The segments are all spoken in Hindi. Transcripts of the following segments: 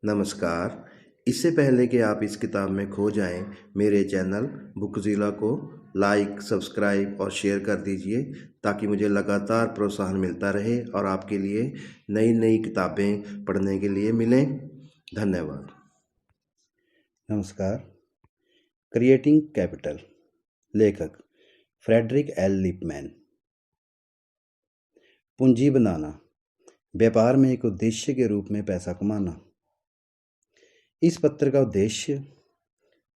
नमस्कार। इससे पहले कि आप इस किताब में खो जाएं, मेरे चैनल बुकज़िला को लाइक, सब्सक्राइब और शेयर कर दीजिए ताकि मुझे लगातार प्रोत्साहन मिलता रहे और आपके लिए नई-नई किताबें पढ़ने के लिए मिलें। धन्यवाद। नमस्कार। क्रिएटिंग कैपिटल, लेखक फ्रेडरिक एल लिपमैन। पूंजी बनाना, व्यापार में एक उद्देश्य के रूप में पैसा कमाना। इस पत्र का उद्देश्य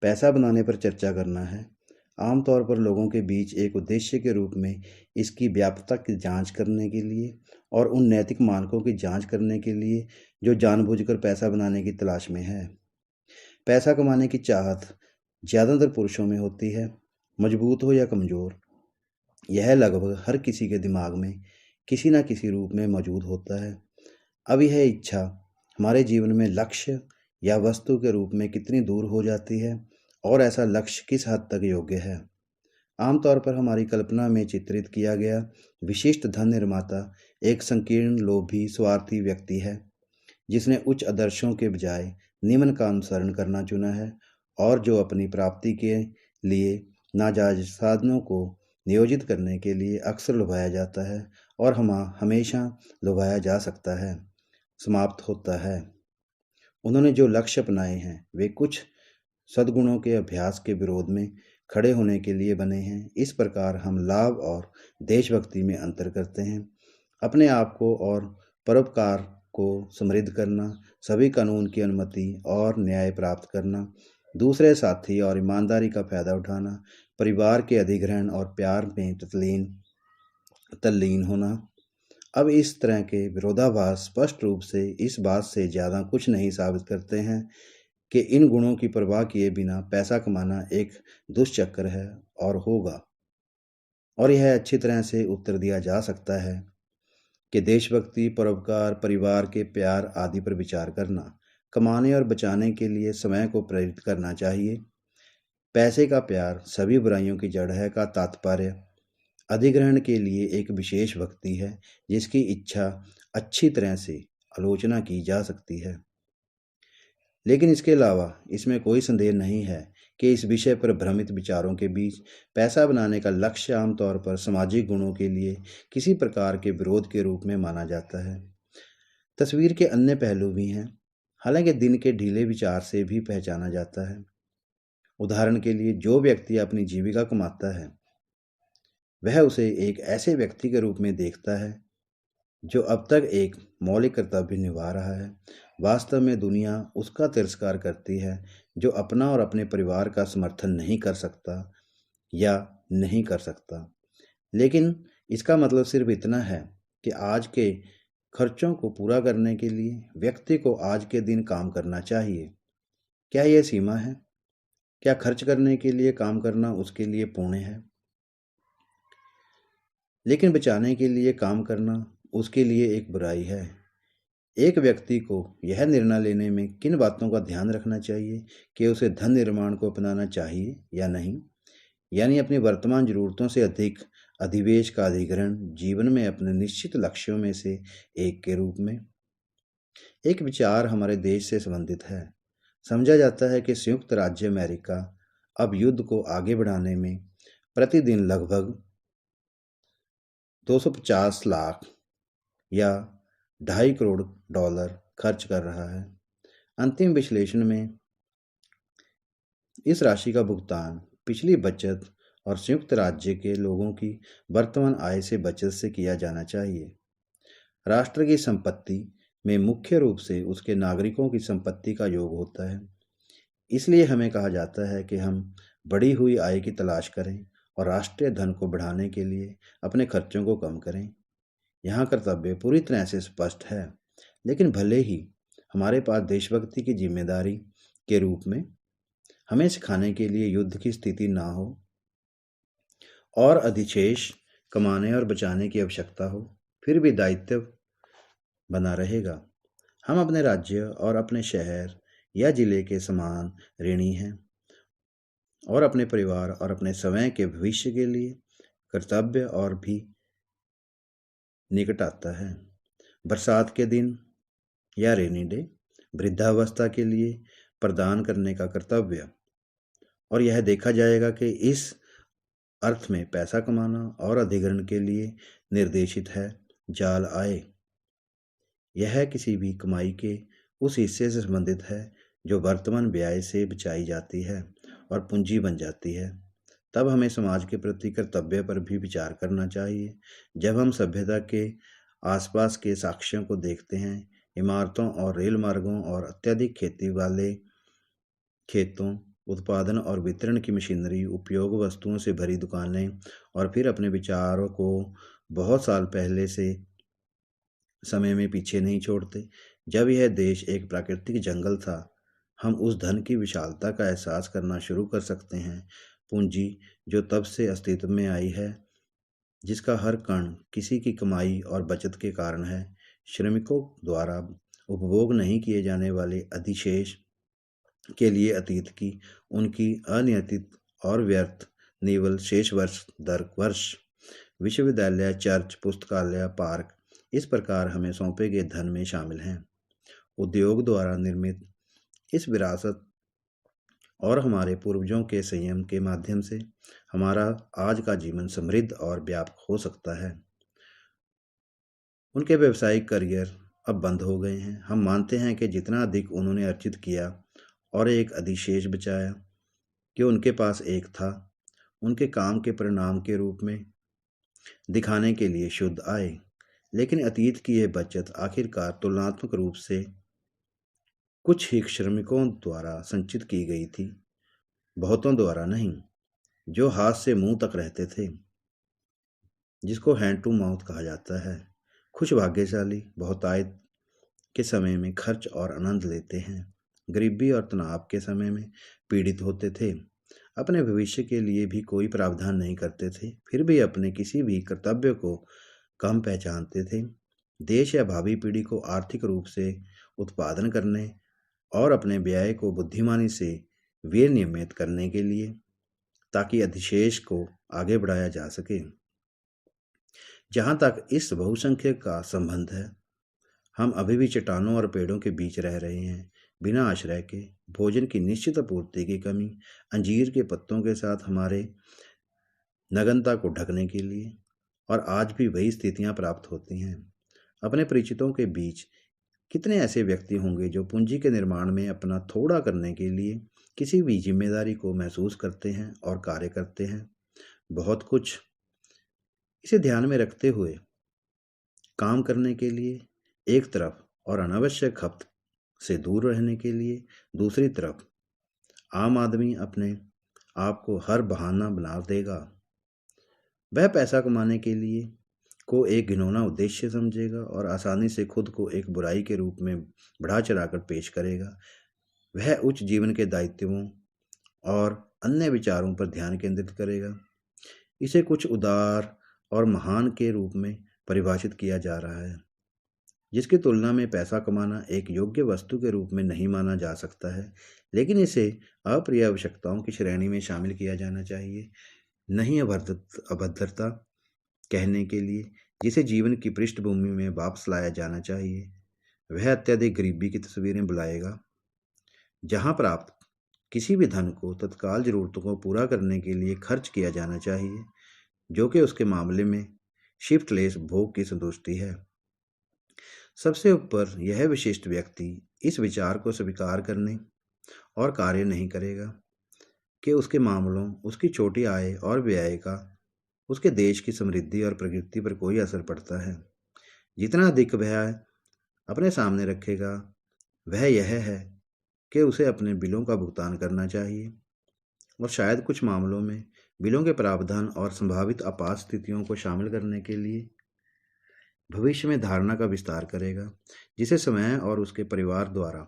पैसा बनाने पर चर्चा करना है। आमतौर पर लोगों के बीच एक उद्देश्य के रूप में इसकी व्याप्तता की जांच करने के लिए और उन नैतिक मानकों की जांच करने के लिए जो जानबूझकर पैसा बनाने की तलाश में है। पैसा कमाने की चाहत ज़्यादातर पुरुषों में होती है, मजबूत हो या कमज़ोर। यह लगभग हर किसी के दिमाग में किसी न किसी रूप में मौजूद होता है। अब यह इच्छा हमारे जीवन में लक्ष्य या वस्तु के रूप में कितनी दूर हो जाती है और ऐसा लक्ष्य किस हद तक योग्य है। आमतौर पर हमारी कल्पना में चित्रित किया गया विशिष्ट धन निर्माता एक संकीर्ण, लोभी, स्वार्थी व्यक्ति है जिसने उच्च आदर्शों के बजाय निम्न का अनुसरण करना चुना है और जो अपनी प्राप्ति के लिए नाजायज साधनों को नियोजित करने के लिए अक्सर लुभाया जाता है और हमेशा लुभाया जा सकता है, समाप्त होता है। उन्होंने जो लक्ष्य अपनाए हैं वे कुछ सद्गुणों के अभ्यास के विरोध में खड़े होने के लिए बने हैं। इस प्रकार हम लाभ और देशभक्ति में अंतर करते हैं। अपने आप को और परोपकार को समृद्ध करना, सभी कानून की अनुमति और न्याय प्राप्त करना, दूसरे साथी और ईमानदारी का फायदा उठाना, परिवार के अधिग्रहण और प्यार में तल्लीन होना। अब इस तरह के विरोधाभास स्पष्ट रूप से इस बात से ज़्यादा कुछ नहीं साबित करते हैं कि इन गुणों की परवाह किए बिना पैसा कमाना एक दुष्चक्र है और होगा। और यह अच्छी तरह से उत्तर दिया जा सकता है कि देशभक्ति, परोपकार, परिवार के प्यार आदि पर विचार करना, कमाने और बचाने के लिए समय को प्रेरित करना चाहिए। पैसे का प्यार सभी बुराइयों की जड़ है का तात्पर्य अधिग्रहण के लिए एक विशेष भक्ति है जिसकी इच्छा अच्छी तरह से आलोचना की जा सकती है। लेकिन इसके अलावा इसमें कोई संदेह नहीं है कि इस विषय पर भ्रमित विचारों के बीच पैसा बनाने का लक्ष्य आमतौर पर सामाजिक गुणों के लिए किसी प्रकार के विरोध के रूप में माना जाता है। तस्वीर के अन्य पहलू भी हैं, हालांकि दिन के ढीले विचार से भी पहचाना जाता है। उदाहरण के लिए, जो व्यक्ति अपनी जीविका कमाता है वह उसे एक ऐसे व्यक्ति के रूप में देखता है जो अब तक एक मौलिक कर्तव्य निभा रहा है। वास्तव में दुनिया उसका तिरस्कार करती है जो अपना और अपने परिवार का समर्थन नहीं कर सकता या नहीं कर सकता। लेकिन इसका मतलब सिर्फ इतना है कि आज के खर्चों को पूरा करने के लिए व्यक्ति को आज के दिन काम करना चाहिए। क्या यह सीमा है? क्या खर्च करने के लिए काम करना उसके लिए पुण्य है? लेकिन बचाने के लिए काम करना उसके लिए एक बुराई है। एक व्यक्ति को यह निर्णय लेने में किन बातों का ध्यान रखना चाहिए कि उसे धन निर्माण को अपनाना चाहिए या नहीं, यानी अपनी वर्तमान जरूरतों से अधिक अधिवेश का अधिग्रहण जीवन में अपने निश्चित लक्ष्यों में से एक के रूप में। एक विचार हमारे देश से संबंधित है। समझा जाता है कि संयुक्त राज्य अमेरिका अब युद्ध को आगे बढ़ाने में प्रतिदिन लगभग 250 लाख या $2.5 करोड़ खर्च कर रहा है। अंतिम विश्लेषण में इस राशि का भुगतान पिछली बचत और संयुक्त राज्य के लोगों की वर्तमान आय से बचत से किया जाना चाहिए। राष्ट्र की संपत्ति में मुख्य रूप से उसके नागरिकों की संपत्ति का योग होता है। इसलिए हमें कहा जाता है कि हम बढ़ी हुई आय की तलाश करें और राष्ट्रीय धन को बढ़ाने के लिए अपने खर्चों को कम करें। यहाँ कर्तव्य पूरी तरह से स्पष्ट है, लेकिन भले ही हमारे पास देशभक्ति की जिम्मेदारी के रूप में हमें सिखाने के लिए युद्ध की स्थिति ना हो और अधिशेष कमाने और बचाने की आवश्यकता हो, फिर भी दायित्व बना रहेगा। हम अपने राज्य और अपने शहर या जिले के समान ऋणी हैं और अपने परिवार और अपने समय के भविष्य के लिए कर्तव्य और भी निकट आता है। बरसात के दिन या रेनी डे वृद्धावस्था के लिए प्रदान करने का कर्तव्य। और यह देखा जाएगा कि इस अर्थ में पैसा कमाना और अधिग्रहण के लिए निर्देशित है जाल आय। यह किसी भी कमाई के उस हिस्से से संबंधित है जो वर्तमान व्यय से बचाई जाती है और पूंजी बन जाती है। तब हमें समाज के प्रति कर्तव्य पर भी विचार करना चाहिए। जब हम सभ्यता के आसपास के साक्ष्यों को देखते हैं, इमारतों और रेल मार्गों और अत्यधिक खेती वाले खेतों, उत्पादन और वितरण की मशीनरी, उपयोग वस्तुओं से भरी दुकानें, और फिर अपने विचारों को बहुत साल पहले से समय में पीछे नहीं छोड़ते, जब यह देश एक प्राकृतिक जंगल था, हम उस धन की विशालता का एहसास करना शुरू कर सकते हैं। पूंजी जो तब से अस्तित्व में आई है, जिसका हर कण किसी की कमाई और बचत के कारण है, श्रमिकों द्वारा उपभोग नहीं किए जाने वाले अधिशेष के लिए अतीत की उनकी अनियंत्रित और व्यर्थ निवल शेष वर्ष दर वर्ष, विश्वविद्यालय, चर्च, पुस्तकालय, पार्क इस प्रकार हमें सौंपे गए धन में शामिल हैं। उद्योग द्वारा निर्मित इस विरासत और हमारे पूर्वजों के संयम के माध्यम से हमारा आज का जीवन समृद्ध और व्यापक हो सकता है। उनके व्यावसायिक करियर अब बंद हो गए हैं। हम मानते हैं कि जितना अधिक उन्होंने अर्जित किया और एक अधिशेष बचाया कि उनके पास एक था, उनके काम के परिणाम के रूप में दिखाने के लिए शुद्ध आए। लेकिन अतीत की यह बचत आखिरकार तुलनात्मक रूप से कुछ ही श्रमिकों द्वारा संचित की गई थी, बहुतों द्वारा नहीं, जो हाथ से मुंह तक रहते थे, जिसको हैंड टू माउथ कहा जाता है। कुछ भाग्यशाली बहुतायत के समय में खर्च और आनंद लेते हैं, गरीबी और तनाव के समय में पीड़ित होते थे, अपने भविष्य के लिए भी कोई प्रावधान नहीं करते थे, फिर भी अपने किसी भी कर्तव्य को कम पहचानते थे। देश या भावी पीढ़ी को आर्थिक रूप से उत्पादन करने और अपने व्यय को बुद्धिमानी से विनियमित करने के लिए, ताकि अधिशेष को आगे बढ़ाया जा सके। जहाँ तक इस बहुसंख्यक का संबंध है, हम अभी भी चट्टानों और पेड़ों के बीच रह रहे हैं, बिना आश्रय के, भोजन की निश्चित आपूर्ति की कमी, अंजीर के पत्तों के साथ हमारे नग्नता को ढकने के लिए, और आज भी वही स्थितियां प्राप्त होती हैं। अपने परिचितों के बीच कितने ऐसे व्यक्ति होंगे जो पूंजी के निर्माण में अपना थोड़ा करने के लिए किसी भी जिम्मेदारी को महसूस करते हैं और कार्य करते हैं। बहुत कुछ। इसे ध्यान में रखते हुए काम करने के लिए एक तरफ और अनावश्यक खपत से दूर रहने के लिए दूसरी तरफ, आम आदमी अपने आप को हर बहाना बना देगा। वह पैसा कमाने के लिए को एक घिनौना उद्देश्य समझेगा और आसानी से खुद को एक बुराई के रूप में बढ़ा चढ़ाकर पेश करेगा। वह उच्च जीवन के दायित्वों और अन्य विचारों पर ध्यान केंद्रित करेगा। इसे कुछ उदार और महान के रूप में परिभाषित किया जा रहा है, जिसकी तुलना में पैसा कमाना एक योग्य वस्तु के रूप में नहीं माना जा सकता है, लेकिन इसे अप्रिय आवश्यकताओं की श्रेणी में शामिल किया जाना चाहिए, नहीं अभद्रता कहने के लिए, जिसे जीवन की पृष्ठभूमि में वापस लाया जाना चाहिए। वह अत्यधिक गरीबी की तस्वीरें बुलाएगा, जहां प्राप्त किसी भी धन को तत्काल जरूरतों को पूरा करने के लिए खर्च किया जाना चाहिए, जो कि उसके मामले में शिफ्टलेस भोग की संतुष्टि है। सबसे ऊपर यह विशिष्ट व्यक्ति इस विचार को स्वीकार करने और कार्य नहीं करेगा कि उसके मामलों, उसकी छोटी आय और व्यय का उसके देश की समृद्धि और प्रगति पर कोई असर पड़ता है। जितना अधिक वह अपने सामने रखेगा, वह यह है कि उसे अपने बिलों का भुगतान करना चाहिए, और शायद कुछ मामलों में बिलों के प्रावधान और संभावित आपात स्थितियों को शामिल करने के लिए भविष्य में धारणा का विस्तार करेगा, जिसे समय और उसके परिवार द्वारा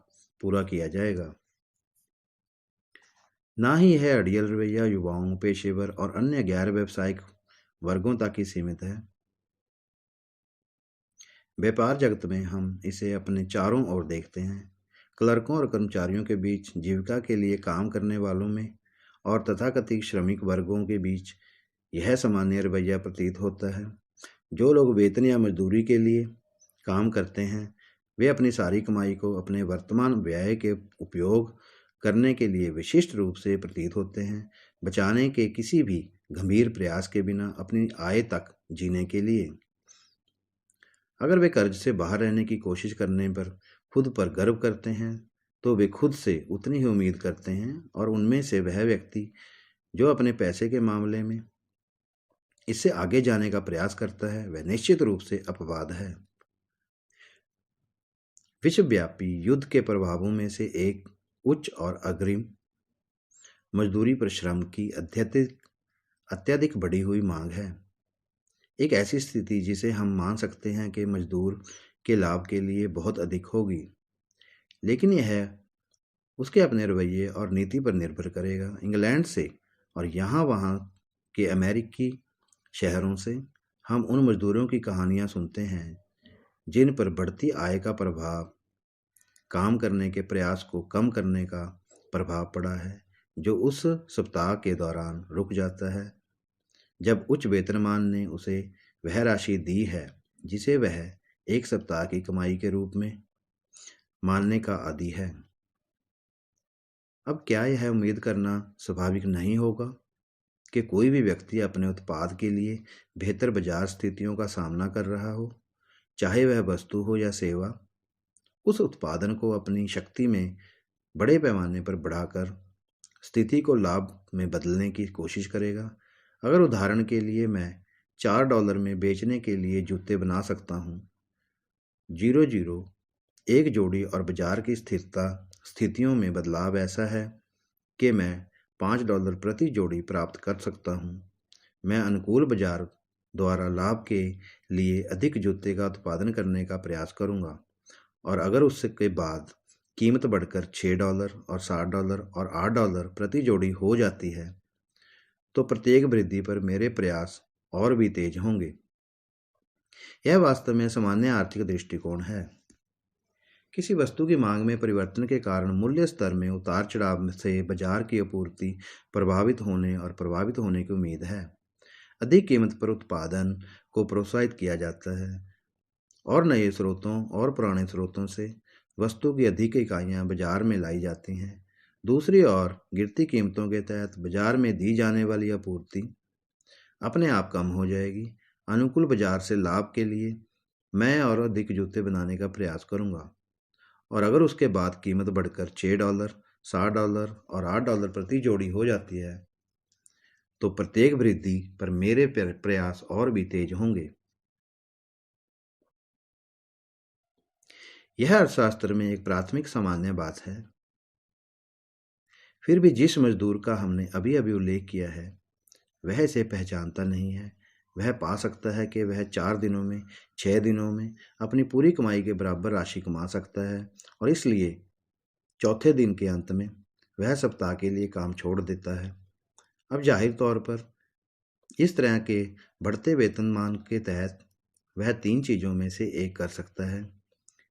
पूरा किया जाएगा। ना ही यह अड़ियल रवैया युवाओं, पेशेवर और अन्य गैर व्यावसायिक वर्गों तक ही सीमित है। व्यापार जगत में हम इसे अपने चारों ओर देखते हैं। क्लर्कों और कर्मचारियों के बीच, जीविका के लिए काम करने वालों में और तथाकथित श्रमिक वर्गों के बीच यह सामान्य रवैया प्रतीत होता है। जो लोग वेतन या मजदूरी के लिए काम करते हैं, वे अपनी सारी कमाई को अपने वर्तमान व्यय के उपयोग करने के लिए विशिष्ट रूप से प्रतीत होते हैं, बचाने के किसी भी गंभीर प्रयास के बिना अपनी आय तक जीने के लिए। अगर वे कर्ज से बाहर रहने की कोशिश करने पर खुद पर गर्व करते हैं, तो वे खुद से उतनी ही उम्मीद करते हैं, और उनमें से वह व्यक्ति जो अपने पैसे के मामले में इससे आगे जाने का प्रयास करता है, वह निश्चित रूप से अपवाद है। विश्वव्यापी युद्ध के प्रभावों में से एक उच्च और अग्रिम मजदूरी पर श्रम की अत्यधिक बढ़ी हुई मांग है। एक ऐसी स्थिति जिसे हम मान सकते हैं कि मजदूर के लाभ के लिए बहुत अधिक होगी, लेकिन यह उसके अपने रवैये और नीति पर निर्भर करेगा। इंग्लैंड से और वहाँ के अमेरिकी शहरों से हम उन मजदूरों की कहानियाँ सुनते हैं जिन पर बढ़ती आय का प्रभाव, काम करने के प्रयास को कम करने का प्रभाव पड़ा है, जो उस सप्ताह के दौरान रुक जाता है जब उच्च वेतनमान ने उसे वह राशि दी है जिसे वह एक सप्ताह की कमाई के रूप में मानने का आदी है। अब क्या यह उम्मीद करना स्वाभाविक नहीं होगा कि कोई भी व्यक्ति अपने उत्पाद के लिए बेहतर बाजार स्थितियों का सामना कर रहा हो, चाहे वह वस्तु हो या सेवा, उस उत्पादन को अपनी शक्ति में बड़े पैमाने पर बढ़ाकर स्थिति को लाभ में बदलने की कोशिश करेगा। अगर उदाहरण के लिए मैं $4 में बेचने के लिए जूते बना सकता हूँ, 0 एक जोड़ी, और बाजार की स्थितियों में बदलाव ऐसा है कि मैं $5 प्रति जोड़ी प्राप्त कर सकता हूँ, मैं अनुकूल बाजार द्वारा लाभ के लिए अधिक जूते का उत्पादन करने का प्रयास करूँगा। और अगर उसके बाद कीमत बढ़कर $6 और $7 और $8 प्रति जोड़ी हो जाती है, तो प्रत्येक वृद्धि पर मेरे प्रयास और भी तेज होंगे। यह वास्तव में सामान्य आर्थिक दृष्टिकोण है। किसी वस्तु की मांग में परिवर्तन के कारण मूल्य स्तर में उतार चढ़ाव से बाजार की आपूर्ति प्रभावित होने की उम्मीद है। अधिक कीमत पर उत्पादन को प्रोत्साहित किया जाता है और नए स्रोतों और पुराने स्रोतों से वस्तु की अधिक इकाइयाँ बाजार में लाई जाती हैं। दूसरी ओर गिरती कीमतों के तहत बाजार में दी जाने वाली आपूर्ति अपने आप कम हो जाएगी। अनुकूल बाजार से लाभ के लिए मैं और अधिक जूते बनाने का प्रयास करूंगा, और अगर उसके बाद कीमत बढ़कर $6, $7 और $8 प्रति जोड़ी हो जाती है, तो प्रत्येक वृद्धि पर मेरे प्रयास और भी तेज होंगे। यह अर्थशास्त्र में एक प्राथमिक सामान्य बात है। फिर भी जिस मजदूर का हमने अभी अभी उल्लेख किया है, वह इसे पहचानता नहीं है। वह पा सकता है कि वह 4 दिनों में, 6 दिनों में अपनी पूरी कमाई के बराबर राशि कमा सकता है, और इसलिए चौथे दिन के अंत में वह सप्ताह के लिए काम छोड़ देता है। अब जाहिर तौर पर इस तरह के बढ़ते वेतनमान के तहत वह 3 चीज़ों में से एक कर सकता है।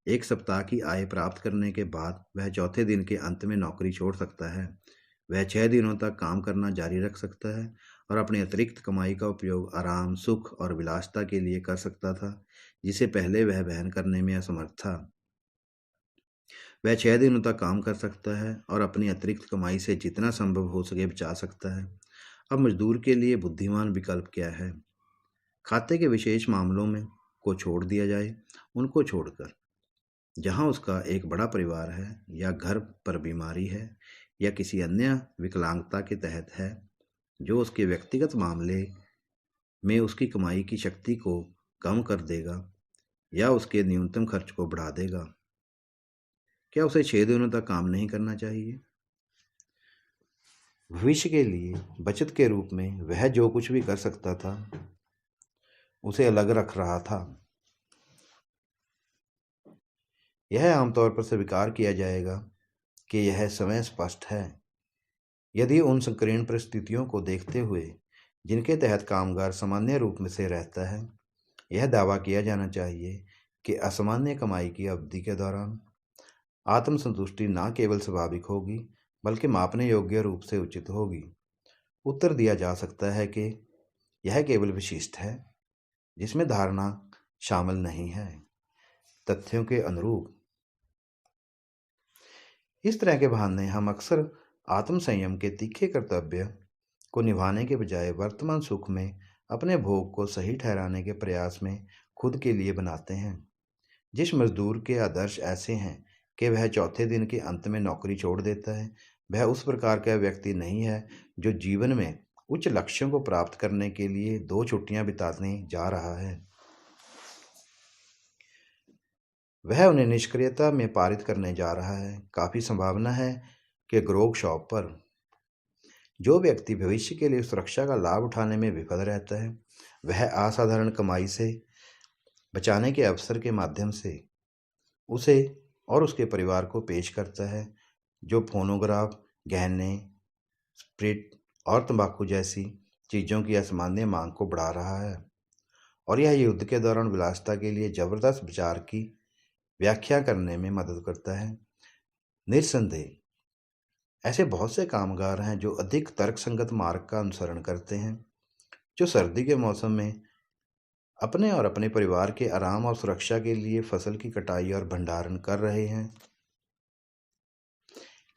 एक सप्ताह की आय प्राप्त करने के बाद वह चौथे दिन के अंत में नौकरी छोड़ सकता है। वह 6 दिनों तक काम करना जारी रख सकता है और अपनी अतिरिक्त कमाई का उपयोग आराम, सुख और विलासिता के लिए कर सकता था, जिसे पहले वह वहन करने में असमर्थ था। वह 6 दिनों तक काम कर सकता है और अपनी अतिरिक्त कमाई से जितना संभव हो सके बचा सकता है। अब मजदूर के लिए बुद्धिमान विकल्प क्या है? खाते के विशेष मामलों में को छोड़ दिया जाए, उनको छोड़कर, जहां उसका एक बड़ा परिवार है या घर पर बीमारी है या किसी अन्य विकलांगता के तहत है जो उसके व्यक्तिगत मामले में उसकी कमाई की शक्ति को कम कर देगा या उसके न्यूनतम खर्च को बढ़ा देगा, क्या उसे 6 दिनों तक काम नहीं करना चाहिए? भविष्य के लिए बचत के रूप में वह जो कुछ भी कर सकता था उसे अलग रख रहा था। यह आमतौर पर स्वीकार किया जाएगा कि यह समय स्पष्ट है। यदि उन संकीर्ण परिस्थितियों को देखते हुए जिनके तहत कामगार सामान्य रूप में से रहता है, यह दावा किया जाना चाहिए कि असामान्य कमाई की अवधि के दौरान आत्मसंतुष्टि न केवल स्वाभाविक होगी बल्कि मापने योग्य रूप से उचित होगी। उत्तर दिया जा सकता है कि यह केवल विशिष्ट है, जिसमें धारणा शामिल नहीं है। तथ्यों के अनुरूप इस तरह के बहाने हम अक्सर आत्म संयम के तीखे कर्तव्य को निभाने के बजाय वर्तमान सुख में अपने भोग को सही ठहराने के प्रयास में खुद के लिए बनाते हैं। जिस मजदूर के आदर्श ऐसे हैं कि वह चौथे दिन के अंत में नौकरी छोड़ देता है, वह उस प्रकार का व्यक्ति नहीं है जो जीवन में उच्च लक्ष्यों को प्राप्त करने के लिए 2 छुट्टियां बिताने जा रहा है। वह उन्हें निष्क्रियता में पारित करने जा रहा है। काफी संभावना है कि ग्रोग शॉप पर जो व्यक्ति भविष्य के लिए सुरक्षा का लाभ उठाने में विफल रहता है, वह असाधारण कमाई से बचाने के अवसर के माध्यम से उसे और उसके परिवार को पेश करता है, जो फोनोग्राफ, गहने, स्प्रिट और तंबाकू जैसी चीज़ों की असामान्य मांग को बढ़ा रहा है। और यह युद्ध के दौरान विलासिता के लिए जबरदस्त विचार की व्याख्या करने में मदद करता है। निस्संदेह ऐसे बहुत से कामगार हैं जो अधिक तर्कसंगत मार्ग का अनुसरण करते हैं, जो सर्दी के मौसम में अपने और अपने परिवार के आराम और सुरक्षा के लिए फसल की कटाई और भंडारण कर रहे हैं।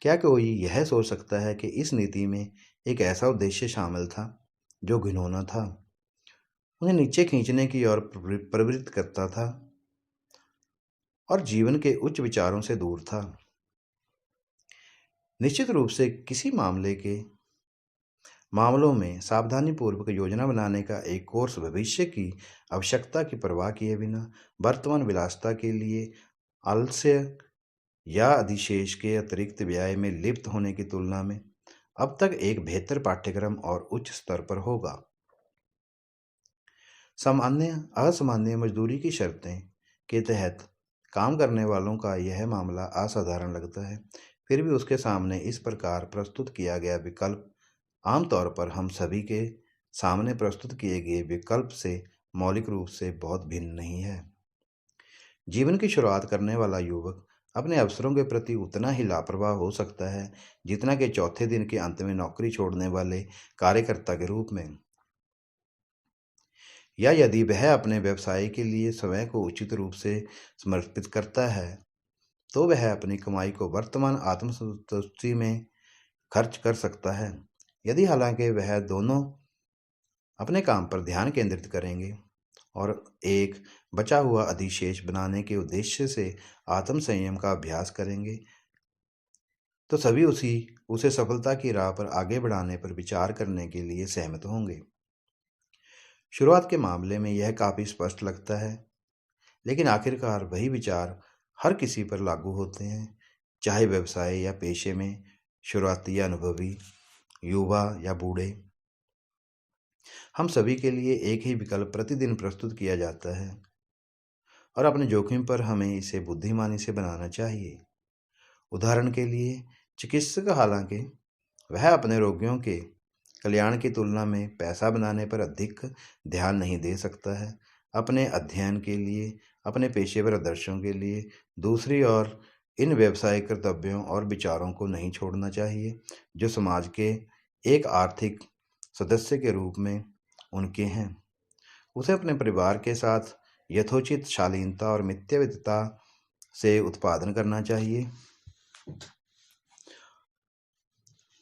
क्या कोई यह सोच सकता है कि इस नीति में एक ऐसा उद्देश्य शामिल था जो घिनौना था, उन्हें नीचे खींचने की ओर प्रवृत्त करता था और जीवन के उच्च विचारों से दूर था? निश्चित रूप से किसी मामलों में सावधानीपूर्वक योजना बनाने का एक कोर्स भविष्य की आवश्यकता की परवाह किए बिना वर्तमान विलासिता के लिए आलस्य या अधिशेष के अतिरिक्त व्यय में लिप्त होने की तुलना में अब तक एक बेहतर पाठ्यक्रम और उच्च स्तर पर होगा। असामान्य मजदूरी की शर्तें के तहत काम करने वालों का यह मामला असाधारण लगता है, फिर भी उसके सामने इस प्रकार प्रस्तुत किया गया विकल्प आमतौर पर हम सभी के सामने प्रस्तुत किए गए विकल्प से मौलिक रूप से बहुत भिन्न नहीं है। जीवन की शुरुआत करने वाला युवक अपने अवसरों के प्रति उतना ही लापरवाह हो सकता है जितना कि चौथे दिन के अंत में नौकरी छोड़ने वाले कार्यकर्ता के रूप में। या यदि वह अपने व्यवसाय के लिए समय को उचित रूप से समर्पित करता है, तो वह अपनी कमाई को वर्तमान आत्मसंतुष्टि में खर्च कर सकता है। यदि हालांकि वह दोनों अपने काम पर ध्यान केंद्रित करेंगे और एक बचा हुआ अधिशेष बनाने के उद्देश्य से आत्म संयम का अभ्यास करेंगे, तो सभी उसे सफलता की राह पर आगे बढ़ाने पर विचार करने के लिए सहमत होंगे। शुरुआत के मामले में यह काफ़ी स्पष्ट लगता है, लेकिन आखिरकार वही विचार हर किसी पर लागू होते हैं, चाहे व्यवसाय या पेशे में शुरुआती या अनुभवी, युवा या बूढ़े। हम सभी के लिए एक ही विकल्प प्रतिदिन प्रस्तुत किया जाता है और अपने जोखिम पर हमें इसे बुद्धिमानी से बनाना चाहिए। उदाहरण के लिए, चिकित्सक हालांकि वह अपने रोगियों के कल्याण की तुलना में पैसा बनाने पर अधिक ध्यान नहीं दे सकता है, अपने अध्ययन के लिए, अपने पेशेवर आदर्शों के लिए दूसरी ओर इन व्यावसायिक कर्तव्यों और विचारों को नहीं छोड़ना चाहिए जो समाज के एक आर्थिक सदस्य के रूप में उनके हैं। उसे अपने परिवार के साथ यथोचित शालीनता और मितव्ययिता से उत्पादन करना चाहिए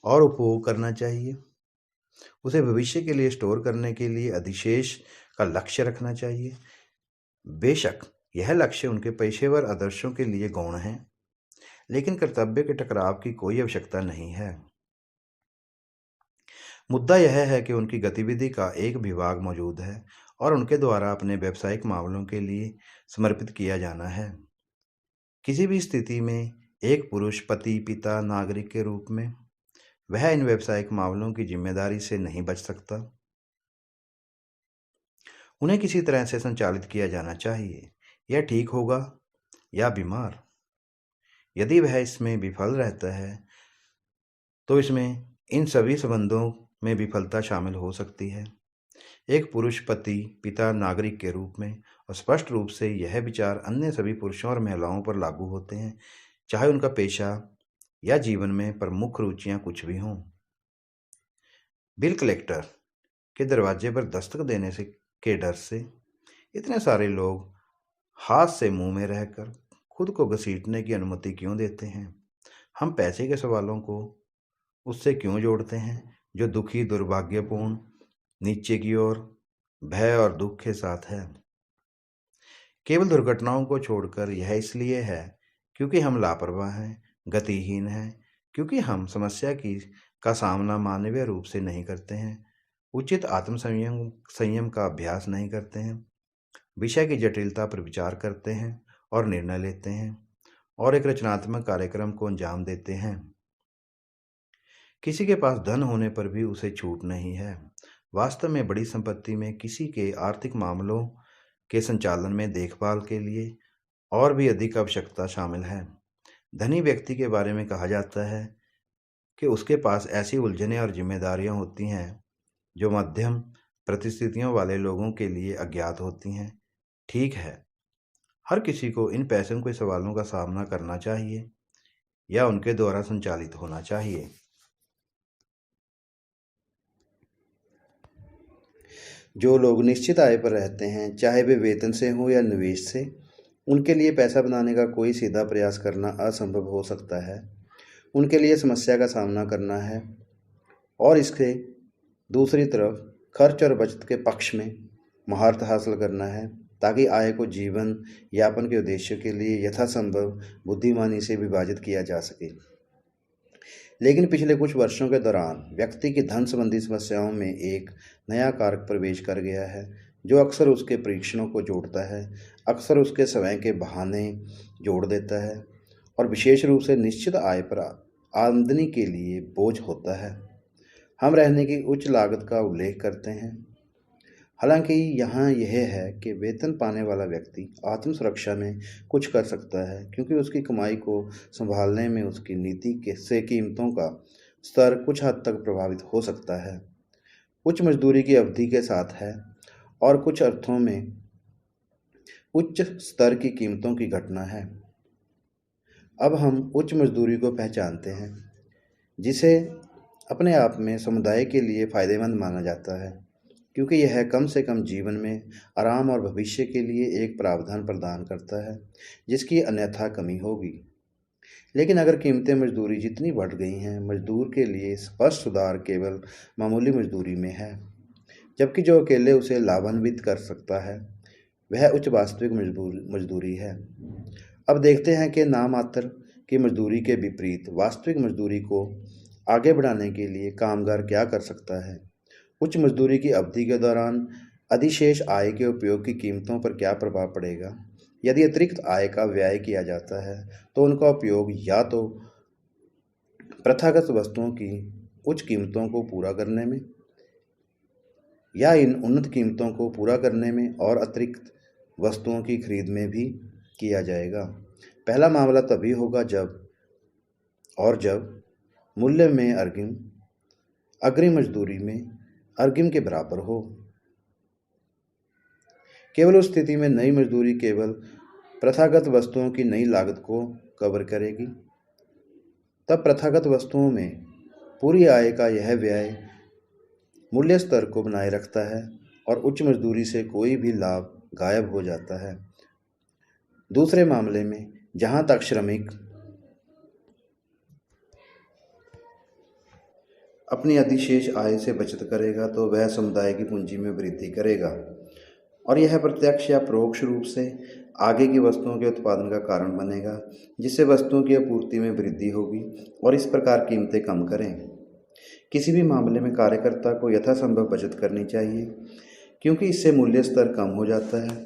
और उपभोग करना चाहिए। उसे भविष्य के लिए स्टोर करने के लिए अधिशेष का लक्ष्य रखना चाहिए। बेशक यह लक्ष्य उनके पेशेवर आदर्शों के लिए गौण है, लेकिन कर्तव्य के टकराव की कोई आवश्यकता नहीं है। मुद्दा यह है कि उनकी गतिविधि का एक विभाग मौजूद है और उनके द्वारा अपने व्यावसायिक मामलों के लिए समर्पित किया जाना है। किसी भी स्थिति में एक पुरुष पति, पिता, नागरिक के रूप में वह इन व्यावसायिक मामलों की जिम्मेदारी से नहीं बच सकता। उन्हें किसी तरह से संचालित किया जाना चाहिए। यह ठीक होगा या बीमार। यदि वह इसमें विफल रहता है, तो इसमें इन सभी संबंधों में विफलता शामिल हो सकती है। एक पुरुष पति, पिता, नागरिक के रूप में, और स्पष्ट रूप से यह विचार अन्य सभी पुरुषों और महिलाओं पर लागू होते हैं, चाहे उनका पेशा या जीवन में प्रमुख रुचियां कुछ भी हों। बिल कलेक्टर के दरवाजे पर दस्तक देने के डर से इतने सारे लोग हाथ से मुंह में रहकर खुद को घसीटने की अनुमति क्यों देते हैं? हम पैसे के सवालों को उससे क्यों जोड़ते हैं जो दुखी, दुर्भाग्यपूर्ण, नीचे की ओर, भय और दुख के साथ है? केवल दुर्घटनाओं को छोड़कर यह इसलिए है क्योंकि हम लापरवाह हैं, गतिहीन हैं, क्योंकि हम समस्या का सामना मानवीय रूप से नहीं करते हैं, उचित आत्म संयम का अभ्यास नहीं करते हैं, विषय की जटिलता पर विचार करते हैं और निर्णय लेते हैं और एक रचनात्मक कार्यक्रम को अंजाम देते हैं। किसी के पास धन होने पर भी उसे छूट नहीं है। वास्तव में बड़ी संपत्ति में किसी के आर्थिक मामलों के संचालन में देखभाल के लिए और भी अधिक आवश्यकता शामिल है। धनी व्यक्ति के बारे में कहा जाता है कि उसके पास ऐसी उलझनें और जिम्मेदारियां होती हैं जो मध्यम परिस्थितियों वाले लोगों के लिए अज्ञात होती हैं। ठीक है, हर किसी को इन पैसों के सवालों का सामना करना चाहिए या उनके द्वारा संचालित होना चाहिए। जो लोग निश्चित आय पर रहते हैं, चाहे वे वेतन से हो या निवेश से, उनके लिए पैसा बनाने का कोई सीधा प्रयास करना असंभव हो सकता है। उनके लिए समस्या का सामना करना है और इसके दूसरी तरफ खर्च और बचत के पक्ष में महारत हासिल करना है ताकि आय को जीवन यापन के उद्देश्य के लिए यथासंभव बुद्धिमानी से विभाजित किया जा सके। लेकिन पिछले कुछ वर्षों के दौरान व्यक्ति की धन संबंधी समस्याओं में एक नया कारक प्रवेश कर गया है जो अक्सर उसके परीक्षणों को जोड़ता है, अक्सर उसके स्वयं के बहाने जोड़ देता है और विशेष रूप से निश्चित आय पर आमदनी के लिए बोझ होता है। हम रहने की उच्च लागत का उल्लेख करते हैं। हालांकि यहाँ यह है कि वेतन पाने वाला व्यक्ति आत्म सुरक्षा में कुछ कर सकता है क्योंकि उसकी कमाई को संभालने में उसकी नीति से कीमतों का स्तर कुछ हद तक प्रभावित हो सकता है। उच्च मजदूरी की अवधि के साथ है और कुछ अर्थों में उच्च स्तर की कीमतों की घटना है। अब हम उच्च मजदूरी को पहचानते हैं जिसे अपने आप में समुदाय के लिए फ़ायदेमंद माना जाता है क्योंकि यह कम से कम जीवन में आराम और भविष्य के लिए एक प्रावधान प्रदान करता है जिसकी अन्यथा कमी होगी। लेकिन अगर कीमतें मजदूरी जितनी बढ़ गई हैं, मजदूर के लिए स्पष्ट सुधार केवल मामूली मजदूरी में है, जबकि जो अकेले उसे लाभान्वित कर सकता है वह उच्च वास्तविक मजदूरी है। अब देखते हैं कि नामात्र की मजदूरी के विपरीत वास्तविक मजदूरी को आगे बढ़ाने के लिए कामगार क्या कर सकता है। उच्च मजदूरी की अवधि के दौरान अधिशेष आय के उपयोग की कीमतों पर क्या प्रभाव पड़ेगा। यदि अतिरिक्त आय का व्यय किया जाता है तो उनका उपयोग या तो प्रथागत वस्तुओं की उच्च कीमतों को पूरा करने में या इन उन्नत कीमतों को पूरा करने में और अतिरिक्त वस्तुओं की खरीद में भी किया जाएगा। पहला मामला तभी होगा जब मूल्य में अग्रिम मजदूरी में अग्रिम के बराबर हो। केवल उस स्थिति में नई मजदूरी केवल प्रथागत वस्तुओं की नई लागत को कवर करेगी। तब प्रथागत वस्तुओं में पूरी आय का यह व्यय मूल्य स्तर को बनाए रखता है और उच्च मजदूरी से कोई भी लाभ गायब हो जाता है। दूसरे मामले में जहां तक श्रमिक अपनी अधिशेष आय से बचत करेगा तो वह समुदाय की पूंजी में वृद्धि करेगा और यह प्रत्यक्ष या परोक्ष रूप से आगे की वस्तुओं के उत्पादन का कारण बनेगा जिससे वस्तुओं की आपूर्ति में वृद्धि होगी और इस प्रकार कीमतें कम करें। किसी भी मामले में कार्यकर्ता को यथासंभव बचत करनी चाहिए क्योंकि इससे मूल्य स्तर कम हो जाता है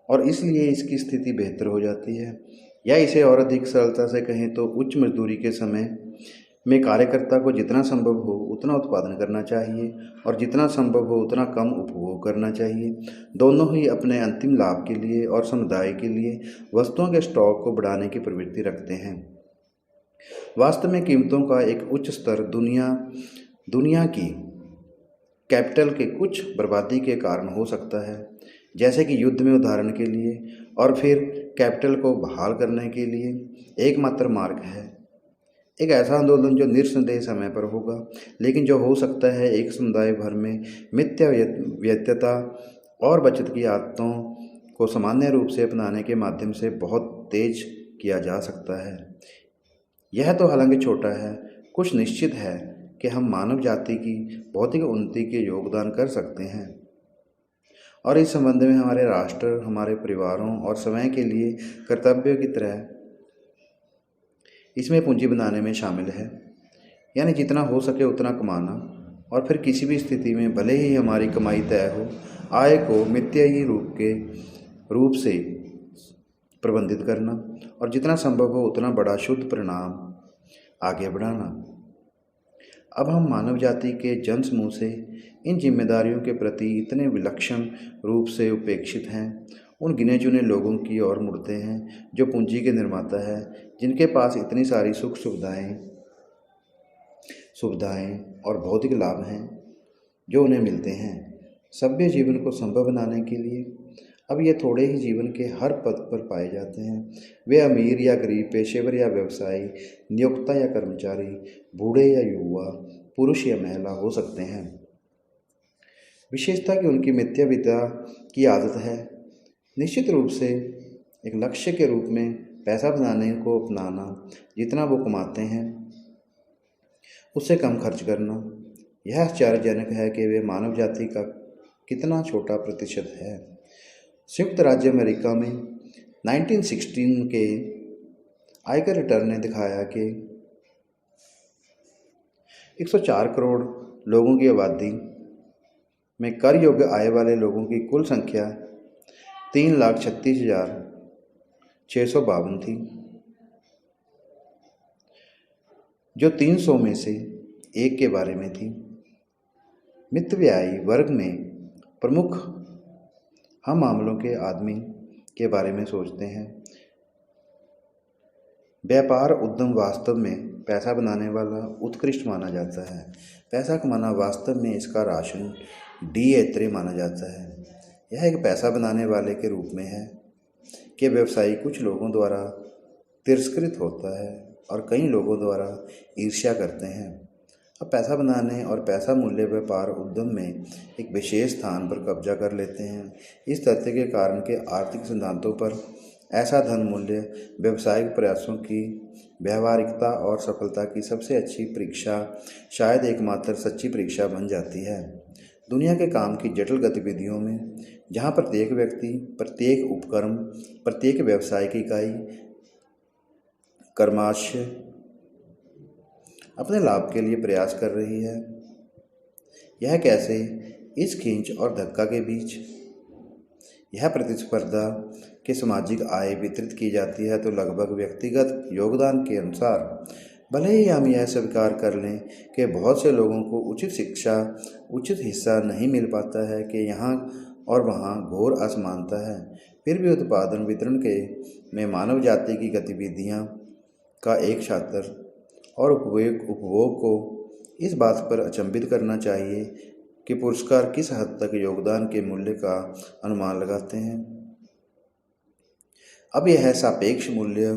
और इसलिए इसकी स्थिति बेहतर हो जाती है। या इसे और अधिक सरलता से कहें तो उच्च मजदूरी के समय में कार्यकर्ता को जितना संभव हो उतना उत्पादन करना चाहिए और जितना संभव हो उतना कम उपभोग करना चाहिए। दोनों ही अपने अंतिम लाभ के लिए और समुदाय के लिए वस्तुओं के स्टॉक को बढ़ाने की प्रवृत्ति रखते हैं। वास्तव में कीमतों का एक उच्च स्तर दुनिया की कैपिटल के कुछ बर्बादी के कारण हो सकता है, जैसे कि युद्ध में उदाहरण के लिए, और फिर कैपिटल को बहाल करने के लिए एकमात्र मार्ग है एक ऐसा आंदोलन जो निस्संदेह समय पर होगा, लेकिन जो हो सकता है एक समुदाय भर में मिथ्या व्यत्यता और बचत की आदतों को सामान्य रूप से अपनाने के माध्यम से बहुत तेज किया जा सकता है। यह तो हालांकि छोटा है, कुछ निश्चित है कि हम मानव जाति की भौतिक उन्नति के योगदान कर सकते हैं, और इस संबंध में हमारे राष्ट्र, हमारे परिवारों और समय के लिए कर्तव्य की तरह इसमें पूंजी बनाने में शामिल है। यानी जितना हो सके उतना कमाना, और फिर किसी भी स्थिति में भले ही हमारी कमाई तय हो, आय को मितव्ययी रूप से प्रबंधित करना, और जितना संभव हो उतना बड़ा शुद्ध परिणाम आगे बढ़ाना। अब हम मानव जाति के जनसमूह से इन जिम्मेदारियों के प्रति इतने विलक्षण रूप से उपेक्षित हैं, उन गिने चुने लोगों की ओर मुड़ते हैं जो पूंजी के निर्माता है, जिनके पास इतनी सारी सुख सुविधाएं और भौतिक लाभ हैं जो उन्हें मिलते हैं सभ्य जीवन को संभव बनाने के लिए। अब ये थोड़े ही जीवन के हर पद पर पाए जाते हैं। वे अमीर या गरीब, पेशेवर या व्यवसायी, नियोक्ता या कर्मचारी, बूढ़े या युवा, पुरुष या महिला हो सकते हैं। विशेषता कि उनकी मिथ्याविता की आदत है निश्चित रूप से एक लक्ष्य के रूप में पैसा बनाने को अपनाना, जितना वो कमाते हैं उससे कम खर्च करना। यह आश्चर्यजनक है कि वे मानव जाति का कितना छोटा प्रतिशत है। संयुक्त राज्य अमेरिका में 1916 के आयकर रिटर्न ने दिखाया कि 104 करोड़ लोगों की आबादी में कर योग्य आय वाले लोगों की कुल संख्या 3,36,652 थी, जो 300 में से एक के बारे में थी। मितव्ययी वर्ग में प्रमुख हम मामलों के आदमी के बारे में सोचते हैं। व्यापार उद्यम वास्तव में पैसा बनाने वाला उत्कृष्ट माना जाता है। पैसा कमाना वास्तव में इसका राशन डी माना जाता है। यह एक पैसा बनाने वाले के रूप में है कि व्यवसायी कुछ लोगों द्वारा तिरस्कृत होता है और कई लोगों द्वारा ईर्ष्या करते हैं। अब पैसा बनाने और पैसा मूल्य व्यापार उद्यम में एक विशेष स्थान पर कब्जा कर लेते हैं। इस तथ्य के कारण के आर्थिक सिद्धांतों पर ऐसा धन मूल्य व्यावसायिक प्रयासों की व्यावहारिकता और सफलता की सबसे अच्छी परीक्षा, शायद एकमात्र सच्ची परीक्षा बन जाती है। दुनिया के काम की जटिल गतिविधियों में, जहाँ प्रत्येक व्यक्ति, प्रत्येक उपक्रम, प्रत्येक व्यावसायिक इकाई कर्माशय अपने लाभ के लिए प्रयास कर रही है, यह कैसे इस खींच और धक्का के बीच यह प्रतिस्पर्धा के सामाजिक आय वितरित की जाती है, तो लगभग व्यक्तिगत योगदान के अनुसार। भले ही हम यह स्वीकार कर लें कि बहुत से लोगों को उचित शिक्षा, उचित हिस्सा नहीं मिल पाता है कि यहाँ और वहाँ घोर असमानता है, फिर भी उत्पादन वितरण में मानव जाति की गतिविधियाँ का एक छात्र और उपभोग को इस बात पर अचंभित करना चाहिए कि पुरस्कार किस हद तक योगदान के मूल्य का अनुमान लगाते हैं। अब यह सापेक्ष मूल्य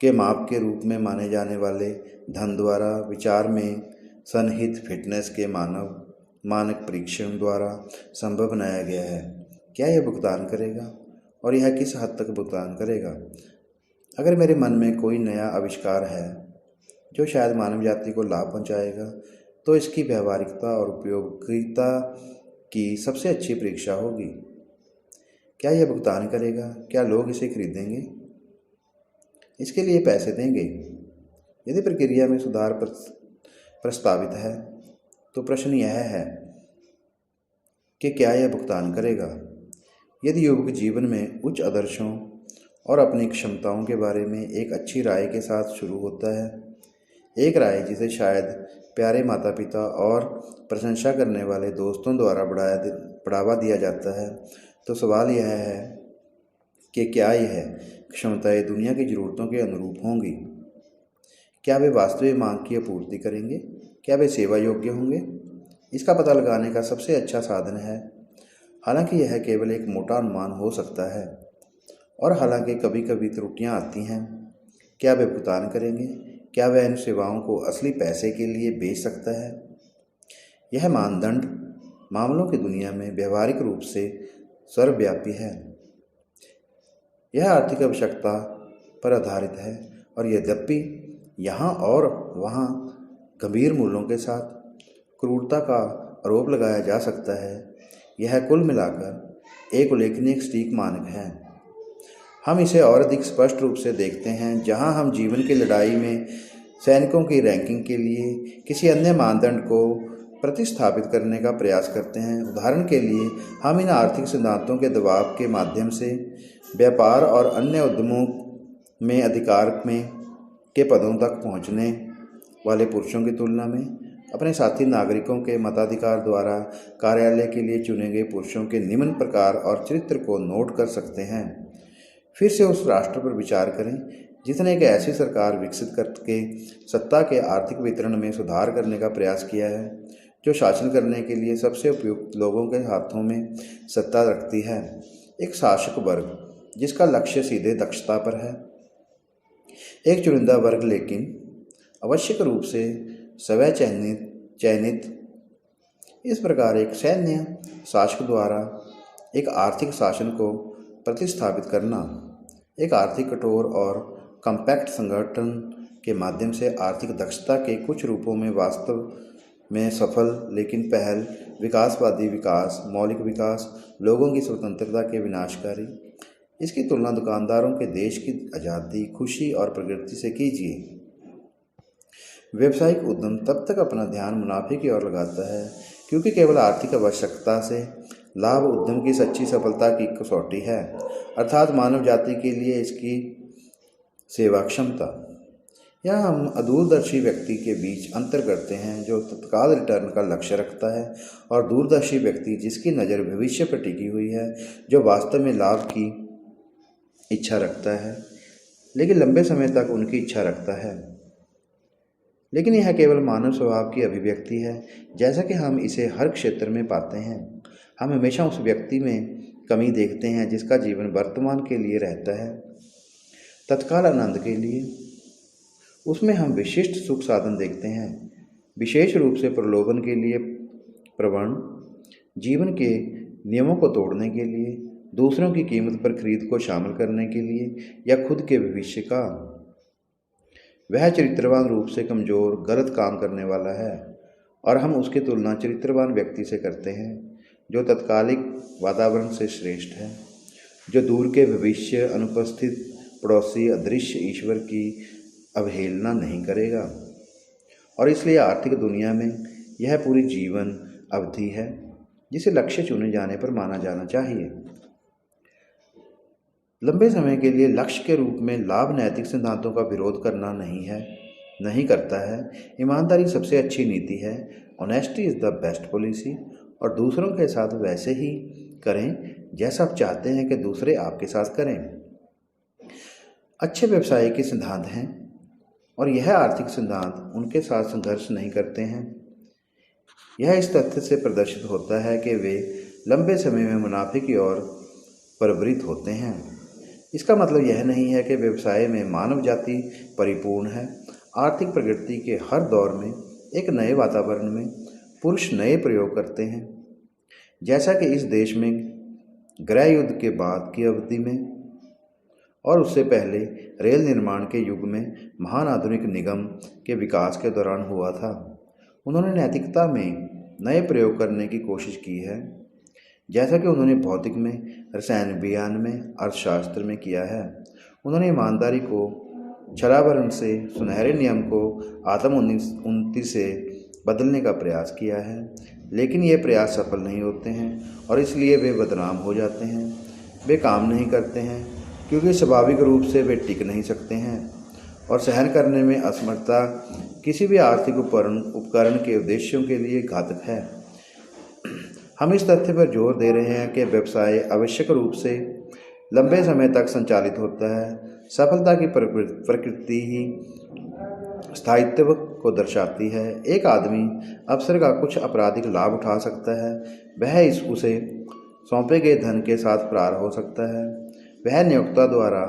के माप के रूप में माने जाने वाले धन द्वारा विचार में सन्निहित फिटनेस के मानक परीक्षण द्वारा संभव बनाया गया है। क्या यह भुगतान करेगा, और यह किस हद तक भुगतान करेगा? अगर मेरे मन में कोई नया आविष्कार है जो शायद मानव जाति को लाभ पहुंचाएगा, तो इसकी व्यावहारिकता और उपयोगिता की सबसे अच्छी परीक्षा होगी। क्या यह भुगतान करेगा? क्या लोग इसे खरीदेंगे, इसके लिए पैसे देंगे? यदि प्रक्रिया में सुधार प्रस्तावित है तो प्रश्न यह है कि क्या यह भुगतान करेगा? यदि युवक जीवन में उच्च आदर्शों और अपनी क्षमताओं के बारे में एक अच्छी राय के साथ शुरू होता है, एक राय जिसे शायद प्यारे माता पिता और प्रशंसा करने वाले दोस्तों द्वारा बढ़ावा दिया जाता है, तो सवाल यह है कि क्या यह क्षमताएं दुनिया की ज़रूरतों के अनुरूप होंगी? क्या वे वास्तविक मांग की आपूर्ति करेंगे? क्या वे सेवा योग्य होंगे? इसका पता लगाने का सबसे अच्छा साधन है, हालांकि यह केवल एक मोटा अनुमान हो सकता है, और हालांकि कभी कभी त्रुटियां आती हैं, क्या वे भुगतान करेंगे? क्या वह इन सेवाओं को असली पैसे के लिए बेच सकता है? यह मानदंड मामलों की दुनिया में व्यवहारिक रूप से सर्वव्यापी है। यह आर्थिक आवश्यकता पर आधारित है, और यद्यपि यहाँ और वहाँ गंभीर मूल्यों के साथ क्रूरता का आरोप लगाया जा सकता है। यह कुल मिलाकर एक उल्लेखनीय सटीक मानक है। हम इसे और अधिक स्पष्ट रूप से देखते हैं जहां हम जीवन की लड़ाई में सैनिकों की रैंकिंग के लिए किसी अन्य मानदंड को प्रतिस्थापित करने का प्रयास करते हैं। उदाहरण के लिए, हम इन आर्थिक सिद्धांतों के दबाव के माध्यम से व्यापार और अन्य उद्यमों में अधिकार के पदों तक पहुंचने वाले पुरुषों की तुलना में अपने साथी नागरिकों के मताधिकार द्वारा कार्यालय के लिए चुने गए पुरुषों के निम्न प्रकार और चरित्र को नोट कर सकते हैं। फिर से उस राष्ट्र पर विचार करें जिसने एक ऐसी सरकार विकसित करके सत्ता के आर्थिक वितरण में सुधार करने का प्रयास किया है जो शासन करने के लिए सबसे उपयुक्त लोगों के हाथों में सत्ता रखती है। एक शासक वर्ग जिसका लक्ष्य सीधे दक्षता पर है। एक चुनिंदा वर्ग लेकिन आवश्यक रूप से स्वयं चयनित। इस प्रकार एक सैन्य शासक द्वारा एक आर्थिक शासन को प्रतिस्थापित करना एक आर्थिक कठोर और कॉम्पैक्ट संगठन के माध्यम से आर्थिक दक्षता के कुछ रूपों में वास्तव में सफल लेकिन पहल विकासवादी विकास, मौलिक विकास, लोगों की स्वतंत्रता के विनाशकारी। इसकी तुलना दुकानदारों के देश की आज़ादी, खुशी और प्रगति से कीजिए। व्यावसायिक उद्यम तब तक अपना ध्यान मुनाफे की ओर लगाता है क्योंकि केवल आर्थिक आवश्यकता से लाभ उद्यम की सच्ची सफलता की कसौटी है, अर्थात मानव जाति के लिए इसकी सेवा क्षमता। यहाँ हम अदूरदर्शी व्यक्ति के बीच अंतर करते हैं जो तत्काल रिटर्न का लक्ष्य रखता है और दूरदर्शी व्यक्ति जिसकी नज़र भविष्य पर टिकी हुई है, जो वास्तव में लाभ की इच्छा रखता है लेकिन लंबे समय तक उनकी इच्छा रखता है। लेकिन यह केवल मानव स्वभाव की अभिव्यक्ति है, जैसा कि हम इसे हर क्षेत्र में पाते हैं। हम हमेशा उस व्यक्ति में कमी देखते हैं जिसका जीवन वर्तमान के लिए रहता है, तत्काल आनंद के लिए। उसमें हम विशिष्ट सुख साधन देखते हैं, विशेष रूप से प्रलोभन के लिए प्रवण, जीवन के नियमों को तोड़ने के लिए, दूसरों की कीमत पर खरीद को शामिल करने के लिए या खुद के भविष्य का। वह चरित्रवान रूप से कमज़ोर, गलत काम करने वाला है और हम उसकी तुलना चरित्रवान व्यक्ति से करते हैं जो तत्कालिक वातावरण से श्रेष्ठ है, जो दूर के भविष्य, अनुपस्थित पड़ोसी, अदृश्य ईश्वर की अवहेलना नहीं करेगा। और इसलिए आर्थिक दुनिया में यह पूरी जीवन अवधि है जिसे लक्ष्य चुने जाने पर माना जाना चाहिए। लंबे समय के लिए लक्ष्य के रूप में लाभ नैतिक सिद्धांतों का विरोध करना नहीं करता है। ईमानदारी सबसे अच्छी नीति है। Honesty is the best policy. और दूसरों के साथ वैसे ही करें जैसा आप चाहते हैं कि दूसरे आपके साथ करें। अच्छे व्यवसाय के सिद्धांत हैं और यह आर्थिक सिद्धांत उनके साथ संघर्ष नहीं करते हैं। यह इस तथ्य से प्रदर्शित होता है कि वे लंबे समय में मुनाफे की ओर प्रवृत्त होते हैं। इसका मतलब यह नहीं है कि व्यवसाय में मानव जाति परिपूर्ण है। आर्थिक प्रगति के हर दौर में एक नए वातावरण में पुरुष नए प्रयोग करते हैं, जैसा कि इस देश में गृह युद्ध के बाद की अवधि में और उससे पहले रेल निर्माण के युग में महान आधुनिक निगम के विकास के दौरान हुआ था। उन्होंने नैतिकता में नए प्रयोग करने की कोशिश की है, जैसा कि उन्होंने भौतिक में, रसायन विज्ञान में, अर्थशास्त्र में किया है। उन्होंने ईमानदारी को छलावरण से सुनहरे नियम को आत्म उन्नति से बदलने का प्रयास किया है, लेकिन ये प्रयास सफल नहीं होते हैं और इसलिए वे बदनाम हो जाते हैं। वे काम नहीं करते हैं क्योंकि स्वाभाविक रूप से वे टिक नहीं सकते हैं और सहन करने में असमर्थता किसी भी आर्थिक उपकरण के उद्देश्यों के लिए घातक है। हम इस तथ्य पर जोर दे रहे हैं कि व्यवसाय आवश्यक रूप से लंबे समय तक संचालित होता है। सफलता की प्रकृति ही स्थायित्व को दर्शाती है। एक आदमी अवसर का कुछ आपराधिक लाभ उठा सकता है, वह उसे सौंपे गए धन के साथ फरार हो सकता है, वह नियोक्ता द्वारा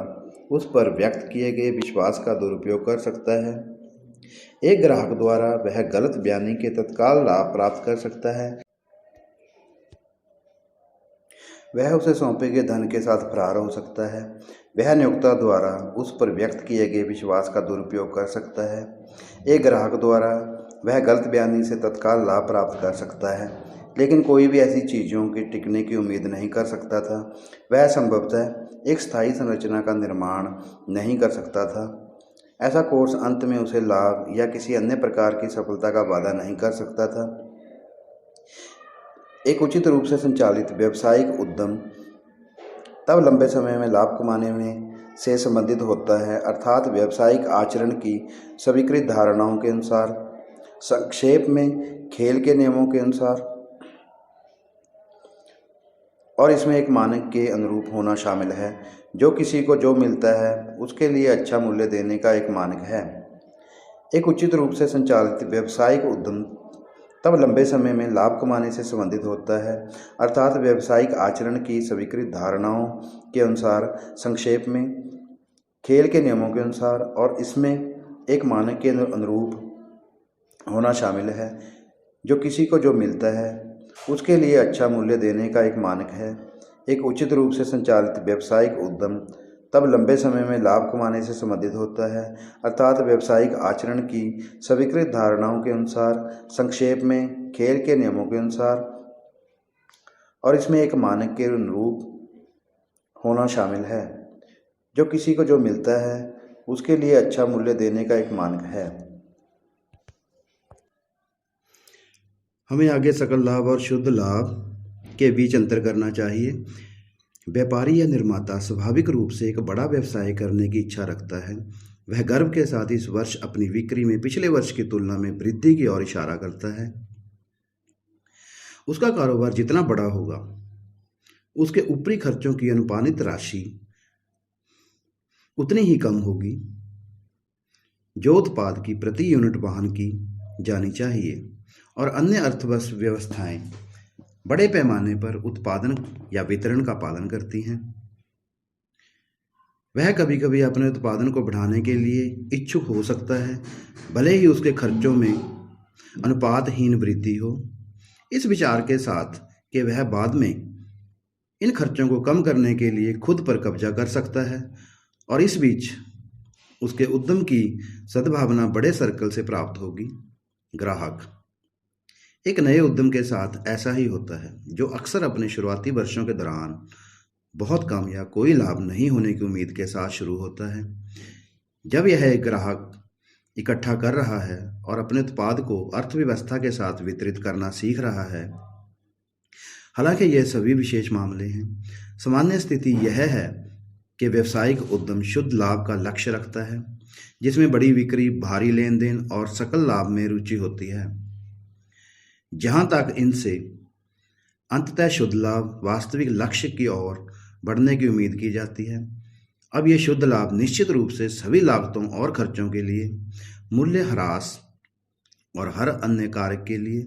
उस पर व्यक्त किए गए विश्वास का दुरुपयोग कर सकता है, एक ग्राहक द्वारा वह गलत बयानी के तत्काल लाभ प्राप्त कर सकता है। वह उसे सौंपे गए धन के साथ फरार हो सकता है। वह नियोक्ता द्वारा उस पर व्यक्त किए गए विश्वास का दुरुपयोग कर सकता है। एक ग्राहक द्वारा वह गलत बयानी से तत्काल लाभ प्राप्त कर सकता है, लेकिन कोई भी ऐसी चीज़ों के टिकने की उम्मीद नहीं कर सकता था। वह संभवतः एक स्थायी संरचना का निर्माण नहीं कर सकता था। ऐसा कोर्स अंत में उसे लाभ या किसी अन्य प्रकार की सफलता का वादा नहीं कर सकता था। एक उचित रूप से संचालित व्यावसायिक उद्यम तब लंबे समय में लाभ कमाने में से संबंधित होता है, अर्थात व्यावसायिक आचरण की स्वीकृत धारणाओं के अनुसार, संक्षेप में खेल के नियमों के अनुसार, और इसमें एक मानक के अनुरूप होना शामिल है। जो किसी को जो मिलता है उसके लिए अच्छा मूल्य देने का एक मानक है। एक उचित रूप से संचालित व्यावसायिक उद्यम तब लंबे समय में लाभ कमाने से संबंधित होता है, अर्थात व्यावसायिक आचरण की स्वीकृत धारणाओं के अनुसार, संक्षेप में खेल के नियमों के अनुसार, और इसमें एक मानक के अनुरूप होना शामिल है। जो किसी को जो मिलता है उसके लिए अच्छा मूल्य देने का एक मानक है। एक उचित रूप से संचालित व्यावसायिक उद्यम तब लंबे समय में लाभ कमाने से संबंधित होता है, अर्थात व्यावसायिक आचरण की स्वीकृत धारणाओं के अनुसार, संक्षेप में खेल के नियमों के अनुसार, और इसमें एक मानक के अनुरूप होना शामिल है। जो किसी को जो मिलता है उसके लिए अच्छा मूल्य देने का एक मानक है। हमें आगे सकल लाभ और शुद्ध लाभ के बीच अंतर करना चाहिए। व्यापारी या निर्माता स्वाभाविक रूप से एक बड़ा व्यवसाय करने की इच्छा रखता है। वह गर्व के साथ इस वर्ष अपनी बिक्री में पिछले वर्ष की तुलना में वृद्धि की ओर इशारा करता है। उसका कारोबार जितना बड़ा होगा, उसके ऊपरी खर्चों की अनुपानित राशि उतनी ही कम होगी जो उत्पाद की प्रति यूनिट वहन की जानी चाहिए, और अन्य अर्थव्यवस्थाएं बड़े पैमाने पर उत्पादन या वितरण का पालन करती हैं। वह कभी कभी अपने उत्पादन को बढ़ाने के लिए इच्छुक हो सकता है, भले ही उसके खर्चों में अनुपातहीन वृद्धि हो, इस विचार के साथ कि वह बाद में इन खर्चों को कम करने के लिए खुद पर कब्जा कर सकता है, और इस बीच उसके उद्यम की सद्भावना बड़े सर्कल से प्राप्त होगी। ग्राहक एक नए उद्यम के साथ ऐसा ही होता है, जो अक्सर अपने शुरुआती वर्षों के दौरान बहुत कम या कोई लाभ नहीं होने की उम्मीद के साथ शुरू होता है। जब यह एक ग्राहक इकट्ठा कर रहा है और अपने उत्पाद को अर्थव्यवस्था के साथ वितरित करना सीख रहा है। हालांकि यह सभी विशेष मामले हैं। सामान्य स्थिति यह है कि व्यावसायिक उद्यम शुद्ध लाभ का लक्ष्य रखता है, जिसमें बड़ी बिक्री, भारी लेन देन और सकल लाभ में रुचि होती है। जहां तक इनसे अंततः शुद्ध लाभ वास्तविक लक्ष्य की ओर बढ़ने की उम्मीद की जाती है। अब यह शुद्ध लाभ निश्चित रूप से सभी लागतों और खर्चों के लिए, मूल्य ह्रास और हर अन्य कारक के लिए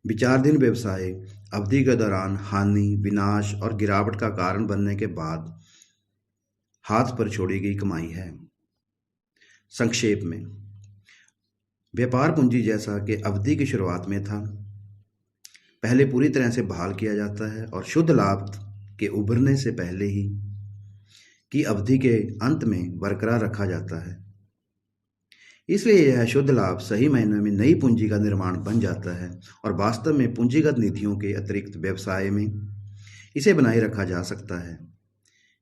विचाराधीन व्यवसाय अवधि के दौरान हानि, विनाश और गिरावट का कारण बनने के बाद हाथ पर छोड़ी गई कमाई है। संक्षेप में, व्यापार पूंजी जैसा कि अवधि की शुरुआत में था, पहले पूरी तरह से बहाल किया जाता है और शुद्ध लाभ के उभरने से पहले ही की अवधि के अंत में बरकरार रखा जाता है। इसलिए यह शुद्ध लाभ सही मायने में नई पूंजी का निर्माण बन जाता है और वास्तव में पूंजीगत नीतियों के अतिरिक्त व्यवसाय में इसे बनाए रखा जा सकता है,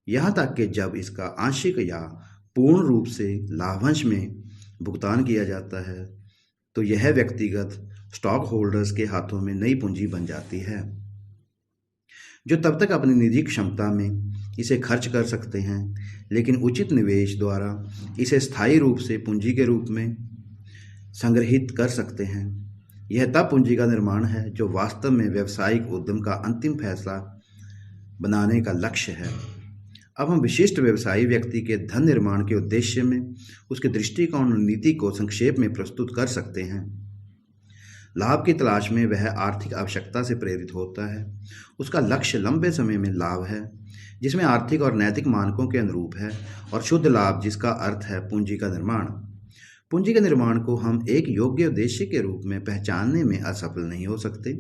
यहाँ तक कि जब इसका आंशिक या पूर्ण रूप से लाभांश में भुगतान किया जाता है तो यह व्यक्तिगत स्टॉक होल्डर्स के हाथों में नई पूंजी बन जाती है, जो तब तक अपनी निजी क्षमता में इसे खर्च कर सकते हैं, लेकिन उचित निवेश द्वारा इसे स्थायी रूप से पूंजी के रूप में संग्रहित कर सकते हैं। यह तब पूंजी का निर्माण है जो वास्तव में व्यावसायिक उद्यम का अंतिम फैसला बनाने का लक्ष्य है। अब हम विशिष्ट व्यवसायी व्यक्ति के धन निर्माण के उद्देश्य में उसके दृष्टिकोण और नीति को संक्षेप में प्रस्तुत कर सकते हैं। लाभ की तलाश में वह आर्थिक आवश्यकता से प्रेरित होता है। उसका लक्ष्य लंबे समय में लाभ है, जिसमें आर्थिक और नैतिक मानकों के अनुरूप है, और शुद्ध लाभ जिसका अर्थ है पूंजी का निर्माण। पूंजी के निर्माण को हम एक योग्य उद्देश्य के रूप में पहचानने में असफल नहीं हो सकते।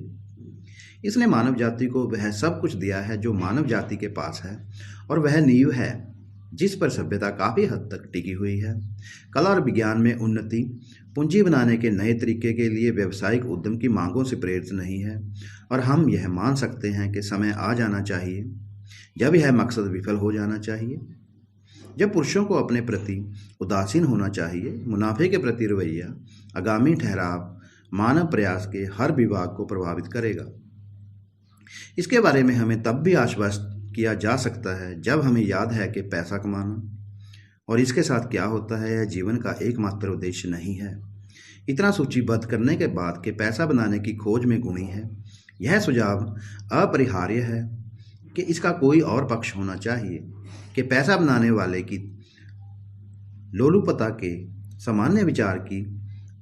इसने मानव जाति को वह सब कुछ दिया है जो मानव जाति के पास है, और वह नींव है जिस पर सभ्यता काफ़ी हद तक टिकी हुई है। कला और विज्ञान में उन्नति पूंजी बनाने के नए तरीके के लिए व्यावसायिक उद्यम की मांगों से प्रेरित नहीं है, और हम यह मान सकते हैं कि समय आ जाना चाहिए जब यह मकसद विफल हो जाना चाहिए, जब पुरुषों को अपने प्रति उदासीन होना चाहिए। मुनाफे के प्रति रवैया, आगामी ठहराव मानव प्रयास के हर विभाग को प्रभावित करेगा। इसके बारे में हमें तब भी आश्वस्त किया जा सकता है जब हमें याद है कि पैसा कमाना और इसके साथ क्या होता है यह जीवन का एकमात्र उद्देश्य नहीं है। इतना सूचीबद्ध करने के बाद कि पैसा बनाने की खोज में गुणी है, यह सुझाव अपरिहार्य है कि इसका कोई और पक्ष होना चाहिए कि पैसा बनाने वाले की लोलुपता के सामान्य विचार की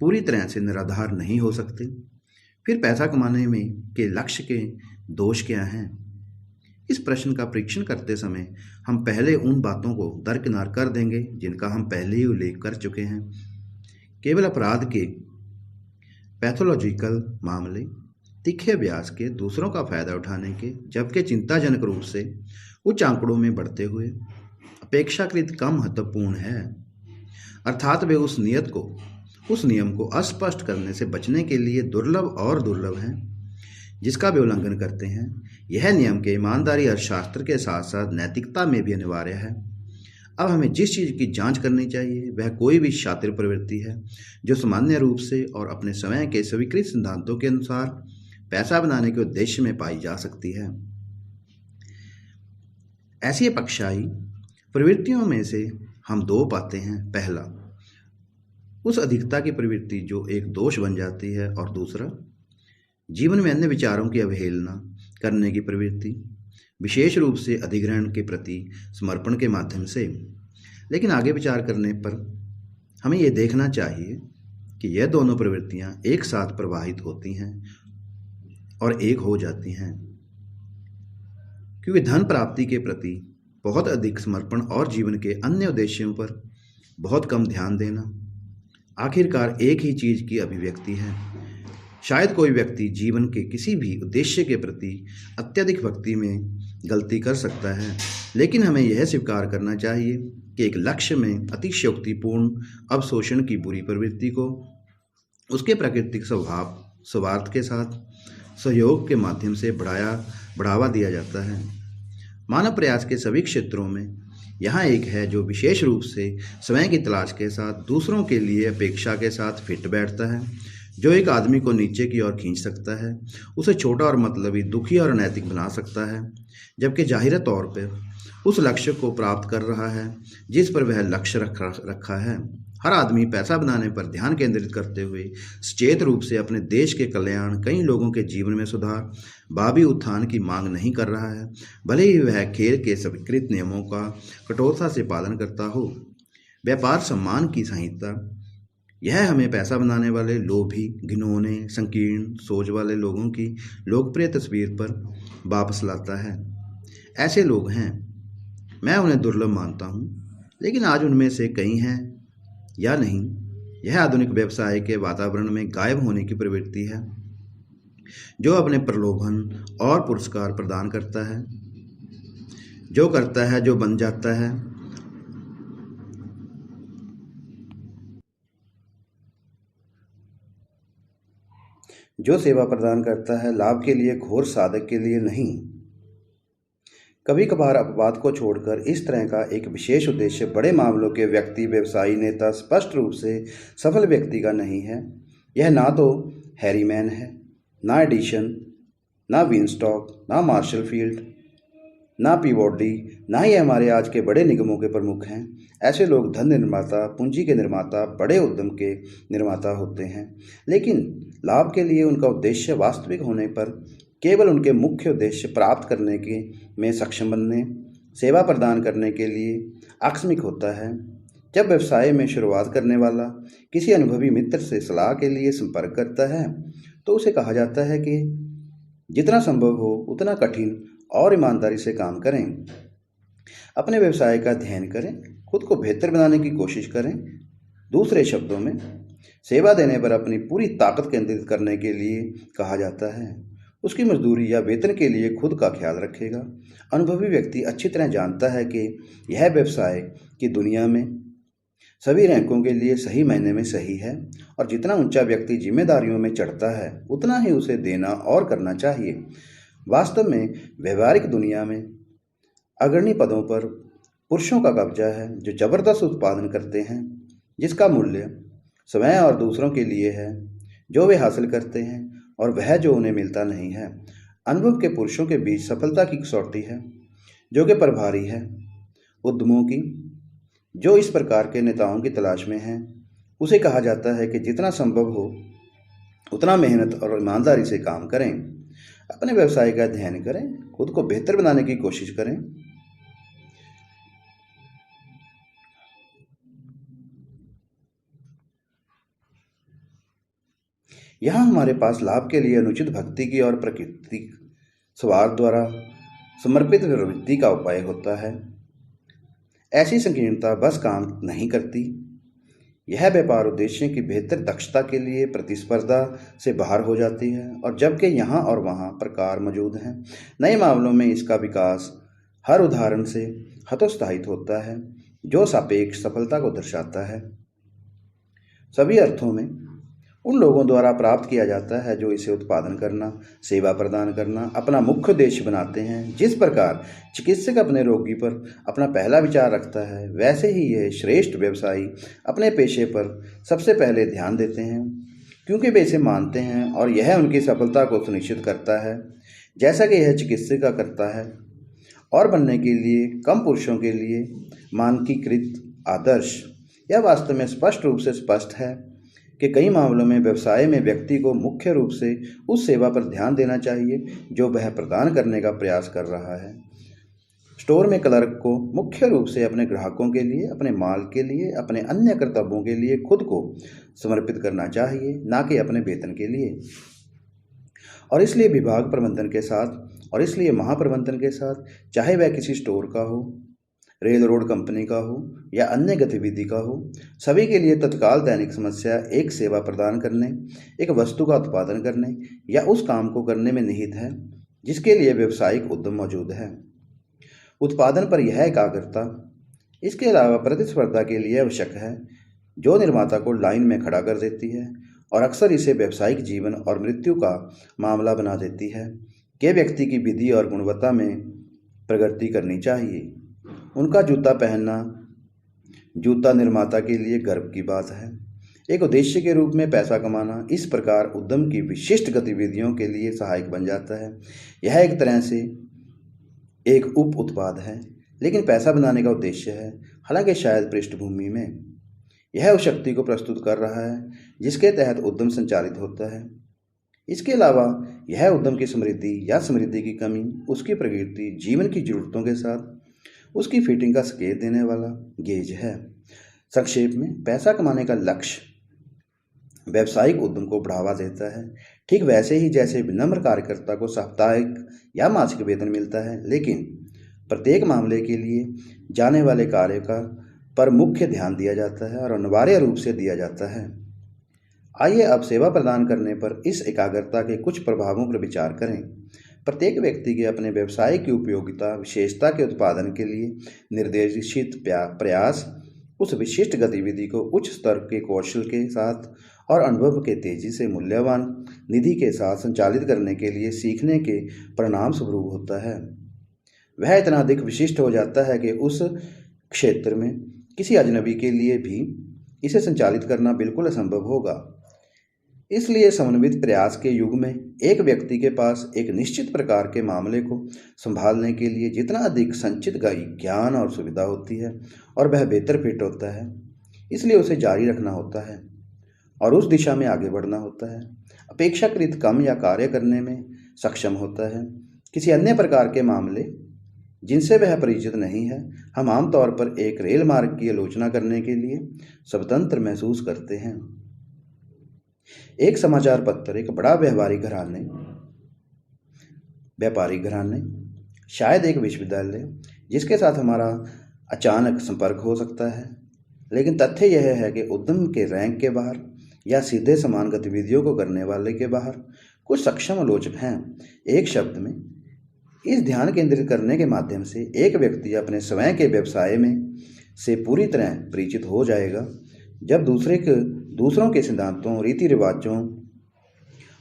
पूरी तरह से निराधार नहीं हो सकते। फिर पैसा कमाने में के लक्ष्य के दोष क्या हैं? इस प्रश्न का परीक्षण करते समय हम पहले उन बातों को दरकिनार कर देंगे जिनका हम पहले ही उल्लेख कर चुके हैं। केवल अपराध के पैथोलॉजिकल मामले, तीखे अभ्यास के, दूसरों का फायदा उठाने के, जबकि चिंताजनक रूप से उच्च आंकड़ों में बढ़ते हुए अपेक्षाकृत कम महत्वपूर्ण है। अर्थात वे उस नियम को अस्पष्ट करने से बचने के लिए दुर्लभ और दुर्लभ हैं जिसका वे उल्लंघन करते हैं। यह नियम के ईमानदारी अर्थशास्त्र के साथ साथ नैतिकता में भी अनिवार्य है। अब हमें जिस चीज़ की जांच करनी चाहिए वह कोई भी शातिर प्रवृत्ति है जो सामान्य रूप से और अपने समय के स्वीकृत सिद्धांतों के अनुसार पैसा बनाने के उद्देश्य में पाई जा सकती है। ऐसी अपक्षाई प्रवृत्तियों में से हम दो पाते हैं। पहला, उस अधिकता की प्रवृत्ति जो एक दोष बन जाती है, और दूसरा, जीवन में अन्य विचारों की अवहेलना करने की प्रवृत्ति, विशेष रूप से अधिग्रहण के प्रति समर्पण के माध्यम से। लेकिन आगे विचार करने पर हमें यह देखना चाहिए कि यह दोनों प्रवृत्तियां एक साथ प्रवाहित होती हैं और एक हो जाती हैं, क्योंकि धन प्राप्ति के प्रति बहुत अधिक समर्पण और जीवन के अन्य उद्देश्यों पर बहुत कम ध्यान देना आखिरकार एक ही चीज़ की अभिव्यक्ति है। शायद कोई व्यक्ति जीवन के किसी भी उद्देश्य के प्रति अत्यधिक भक्ति में गलती कर सकता है, लेकिन हमें यह स्वीकार करना चाहिए कि एक लक्ष्य में अतिशयोक्तिपूर्ण अवशोषण की बुरी प्रवृत्ति को उसके प्राकृतिक स्वार्थ के साथ सहयोग के माध्यम से बढ़ावा दिया जाता है। मानव प्रयास के सभी क्षेत्रों में यहाँ एक है जो विशेष रूप से समय की तलाश के साथ दूसरों के लिए अपेक्षा के साथ फिट बैठता है, जो एक आदमी को नीचे की ओर खींच सकता है, उसे छोटा और मतलबी, दुखी और अनैतिक बना सकता है, जबकि जाहिर तौर पर उस लक्ष्य को प्राप्त कर रहा है जिस पर वह लक्ष्य रखा है। हर आदमी पैसा बनाने पर ध्यान केंद्रित करते हुए सचेत रूप से अपने देश के कल्याण, कई लोगों के जीवन में सुधार, भावी उत्थान की मांग नहीं कर रहा है, भले ही वह खेल के स्वीकृत नियमों का कठोरता से पालन करता हो। व्यापार सम्मान की संहिता, यह हमें पैसा बनाने वाले लोभी, घिनौने, संकीर्ण सोच वाले लोगों की लोकप्रिय तस्वीर पर वापस लाता है। ऐसे लोग हैं, मैं उन्हें दुर्लभ मानता हूँ, लेकिन आज उनमें से कई हैं या नहीं, यह आधुनिक व्यवसाय के वातावरण में गायब होने की प्रवृत्ति है जो अपने प्रलोभन और पुरस्कार प्रदान करता है, जो करता है, जो बन जाता है। जो सेवा प्रदान करता है लाभ के लिए, घोर साधक के लिए नहीं। कभी कभार अपवाद को छोड़कर इस तरह का एक विशेष उद्देश्य बड़े मामलों के व्यक्ति, व्यवसायी, नेता स्पष्ट रूप से सफल व्यक्ति का नहीं है। यह ना तो हैरीमैन है, ना एडिशन, ना विंस्टॉक, ना मार्शल फील्ड, ना पीवॉडी, ना ही हमारे आज के बड़े निगमों के प्रमुख हैं। ऐसे लोग धन निर्माता, पूंजी के निर्माता, बड़े उद्यम के निर्माता होते हैं, लेकिन लाभ के लिए उनका उद्देश्य वास्तविक होने पर केवल उनके मुख्य उद्देश्य प्राप्त करने के में सक्षम बनने, सेवा प्रदान करने के लिए आकस्मिक होता है। जब व्यवसाय में शुरुआत करने वाला किसी अनुभवी मित्र से सलाह के लिए संपर्क करता है तो उसे कहा जाता है कि जितना संभव हो उतना कठिन और ईमानदारी से काम करें, अपने व्यवसाय का अध्ययन करें, खुद को बेहतर बनाने की कोशिश करें। दूसरे शब्दों में, सेवा देने पर अपनी पूरी ताकत केंद्रित करने के लिए कहा जाता है। उसकी मजदूरी या वेतन के लिए खुद का ख्याल रखेगा। अनुभवी व्यक्ति अच्छी तरह जानता है कि यह व्यवसाय की दुनिया में सभी रैंकों के लिए सही मायने में सही है और जितना ऊंचा व्यक्ति जिम्मेदारियों में चढ़ता है उतना ही उसे देना और करना चाहिए। वास्तव में व्यवहारिक दुनिया में अग्रणी पदों पर पुरुषों का कब्जा है जो जबरदस्त उत्पादन करते हैं, जिसका मूल्य स्वयं और दूसरों के लिए है जो वे हासिल करते हैं और वह जो उन्हें मिलता नहीं है। अनुभव के पुरुषों के बीच सफलता की कसौटी है जो कि प्रभारी है। उद्यमों की जो इस प्रकार के नेताओं की तलाश में हैं, उसे कहा जाता है कि जितना संभव हो उतना मेहनत और ईमानदारी से काम करें, अपने व्यवसाय का अध्ययन करें, खुद को बेहतर बनाने की कोशिश करें। यहाँ हमारे पास लाभ के लिए अनुचित भक्ति की और प्राकृतिक स्वार्थ द्वारा समर्पित प्रवृत्ति का उपाय होता है। ऐसी संकीर्णता बस काम नहीं करती। यह व्यापार उद्देश्य की बेहतर दक्षता के लिए प्रतिस्पर्धा से बाहर हो जाती है और जबकि यहाँ और वहाँ प्रकार मौजूद हैं, नए मामलों में इसका विकास हर उदाहरण से हतोत्साहित होता है जो सापेक्ष सफलता को दर्शाता है। सभी अर्थों में उन लोगों द्वारा प्राप्त किया जाता है जो इसे उत्पादन करना, सेवा प्रदान करना अपना मुख्य उद्देश्य बनाते हैं। जिस प्रकार चिकित्सक अपने रोगी पर अपना पहला विचार रखता है, वैसे ही यह श्रेष्ठ व्यवसायी अपने पेशे पर सबसे पहले ध्यान देते हैं क्योंकि वे इसे मानते हैं और यह उनकी सफलता को सुनिश्चित करता है, जैसा कि यह चिकित्सक का करता है। और बनने के लिए कम पुरुषों के लिए मानकीकृत आदर्श यह वास्तव में स्पष्ट रूप से स्पष्ट है कि कई मामलों में व्यवसाय में व्यक्ति को मुख्य रूप से उस सेवा पर ध्यान देना चाहिए जो वह प्रदान करने का प्रयास कर रहा है। स्टोर में क्लर्क को मुख्य रूप से अपने ग्राहकों के लिए, अपने माल के लिए, अपने अन्य कर्तव्यों के लिए खुद को समर्पित करना चाहिए, ना कि अपने वेतन के लिए। और इसलिए विभाग प्रबंधन के साथ और इसलिए महाप्रबंधन के साथ, चाहे वह किसी स्टोर का हो, रेल रोड कंपनी का हो या अन्य गतिविधि का हो, सभी के लिए तत्काल दैनिक समस्या एक सेवा प्रदान करने, एक वस्तु का उत्पादन करने या उस काम को करने में निहित है जिसके लिए व्यावसायिक उद्यम मौजूद है। उत्पादन पर यह एकाग्रता इसके अलावा प्रतिस्पर्धा के लिए आवश्यक है जो निर्माता को लाइन में खड़ा कर देती है और अक्सर इसे व्यावसायिक जीवन और मृत्यु का मामला बना देती है कि व्यक्ति की विधि और गुणवत्ता में प्रगति करनी चाहिए। उनका जूता पहनना जूता निर्माता के लिए गर्व की बात है। एक उद्देश्य के रूप में पैसा कमाना इस प्रकार उद्यम की विशिष्ट गतिविधियों के लिए सहायक बन जाता है। यह एक तरह से एक उप उत्पाद है, लेकिन पैसा बनाने का उद्देश्य है। हालांकि शायद पृष्ठभूमि में यह उस शक्ति को प्रस्तुत कर रहा है जिसके तहत उद्यम संचालित होता है। इसके अलावा यह उद्यम की समृद्धि या समृद्धि की कमी, उसकी प्रकृति, जीवन की जरूरतों के साथ उसकी फिटिंग का संकेत देने वाला गेज है। संक्षेप में, पैसा कमाने का लक्ष्य व्यावसायिक उद्यम को बढ़ावा देता है, ठीक वैसे ही जैसे विनम्र कार्यकर्ता को साप्ताहिक या मासिक वेतन मिलता है, लेकिन प्रत्येक मामले के लिए जाने वाले कार्य का पर मुख्य ध्यान दिया जाता है और अनिवार्य रूप से दिया जाता है। आइए अब सेवा प्रदान करने पर इस एकाग्रता के कुछ प्रभावों पर विचार करें। प्रत्येक व्यक्ति के अपने व्यवसाय की उपयोगिता विशेषता के उत्पादन के लिए निर्देशित प्रयास उस विशिष्ट गतिविधि को उच्च स्तर के कौशल के साथ और अनुभव के तेजी से मूल्यवान निधि के साथ संचालित करने के लिए सीखने के परिणाम स्वरूप होता है। वह इतना अधिक विशिष्ट हो जाता है कि उस क्षेत्र में किसी अजनबी के लिए भी इसे संचालित करना बिल्कुल असंभव होगा। इसलिए समन्वित प्रयास के युग में एक व्यक्ति के पास एक निश्चित प्रकार के मामले को संभालने के लिए जितना अधिक संचित ज्ञान और सुविधा होती है और वह बेहतर फिट होता है, इसलिए उसे जारी रखना होता है और उस दिशा में आगे बढ़ना होता है। अपेक्षाकृत कम या कार्य करने में सक्षम होता है। किसी अन्य प्रकार के मामले जिनसे वह परिचित नहीं है, हम आमतौर पर एक रेल मार्ग की आलोचना करने के लिए स्वतंत्र महसूस करते हैं। एक समाचार पत्र, एक बड़ा व्यापारिक घराने, शायद एक विश्वविद्यालय जिसके साथ हमारा अचानक संपर्क हो सकता है, लेकिन तथ्य यह है कि उद्यम के रैंक के बाहर या सीधे समान गतिविधियों को करने वाले के बाहर कुछ सक्षम आलोचक हैं। एक शब्द में, इस ध्यान केंद्रित करने के माध्यम से एक व्यक्ति अपने स्वयं के व्यवसाय में से पूरी तरह परिचित हो जाएगा, जब दूसरों के सिद्धांतों, रीति रिवाजों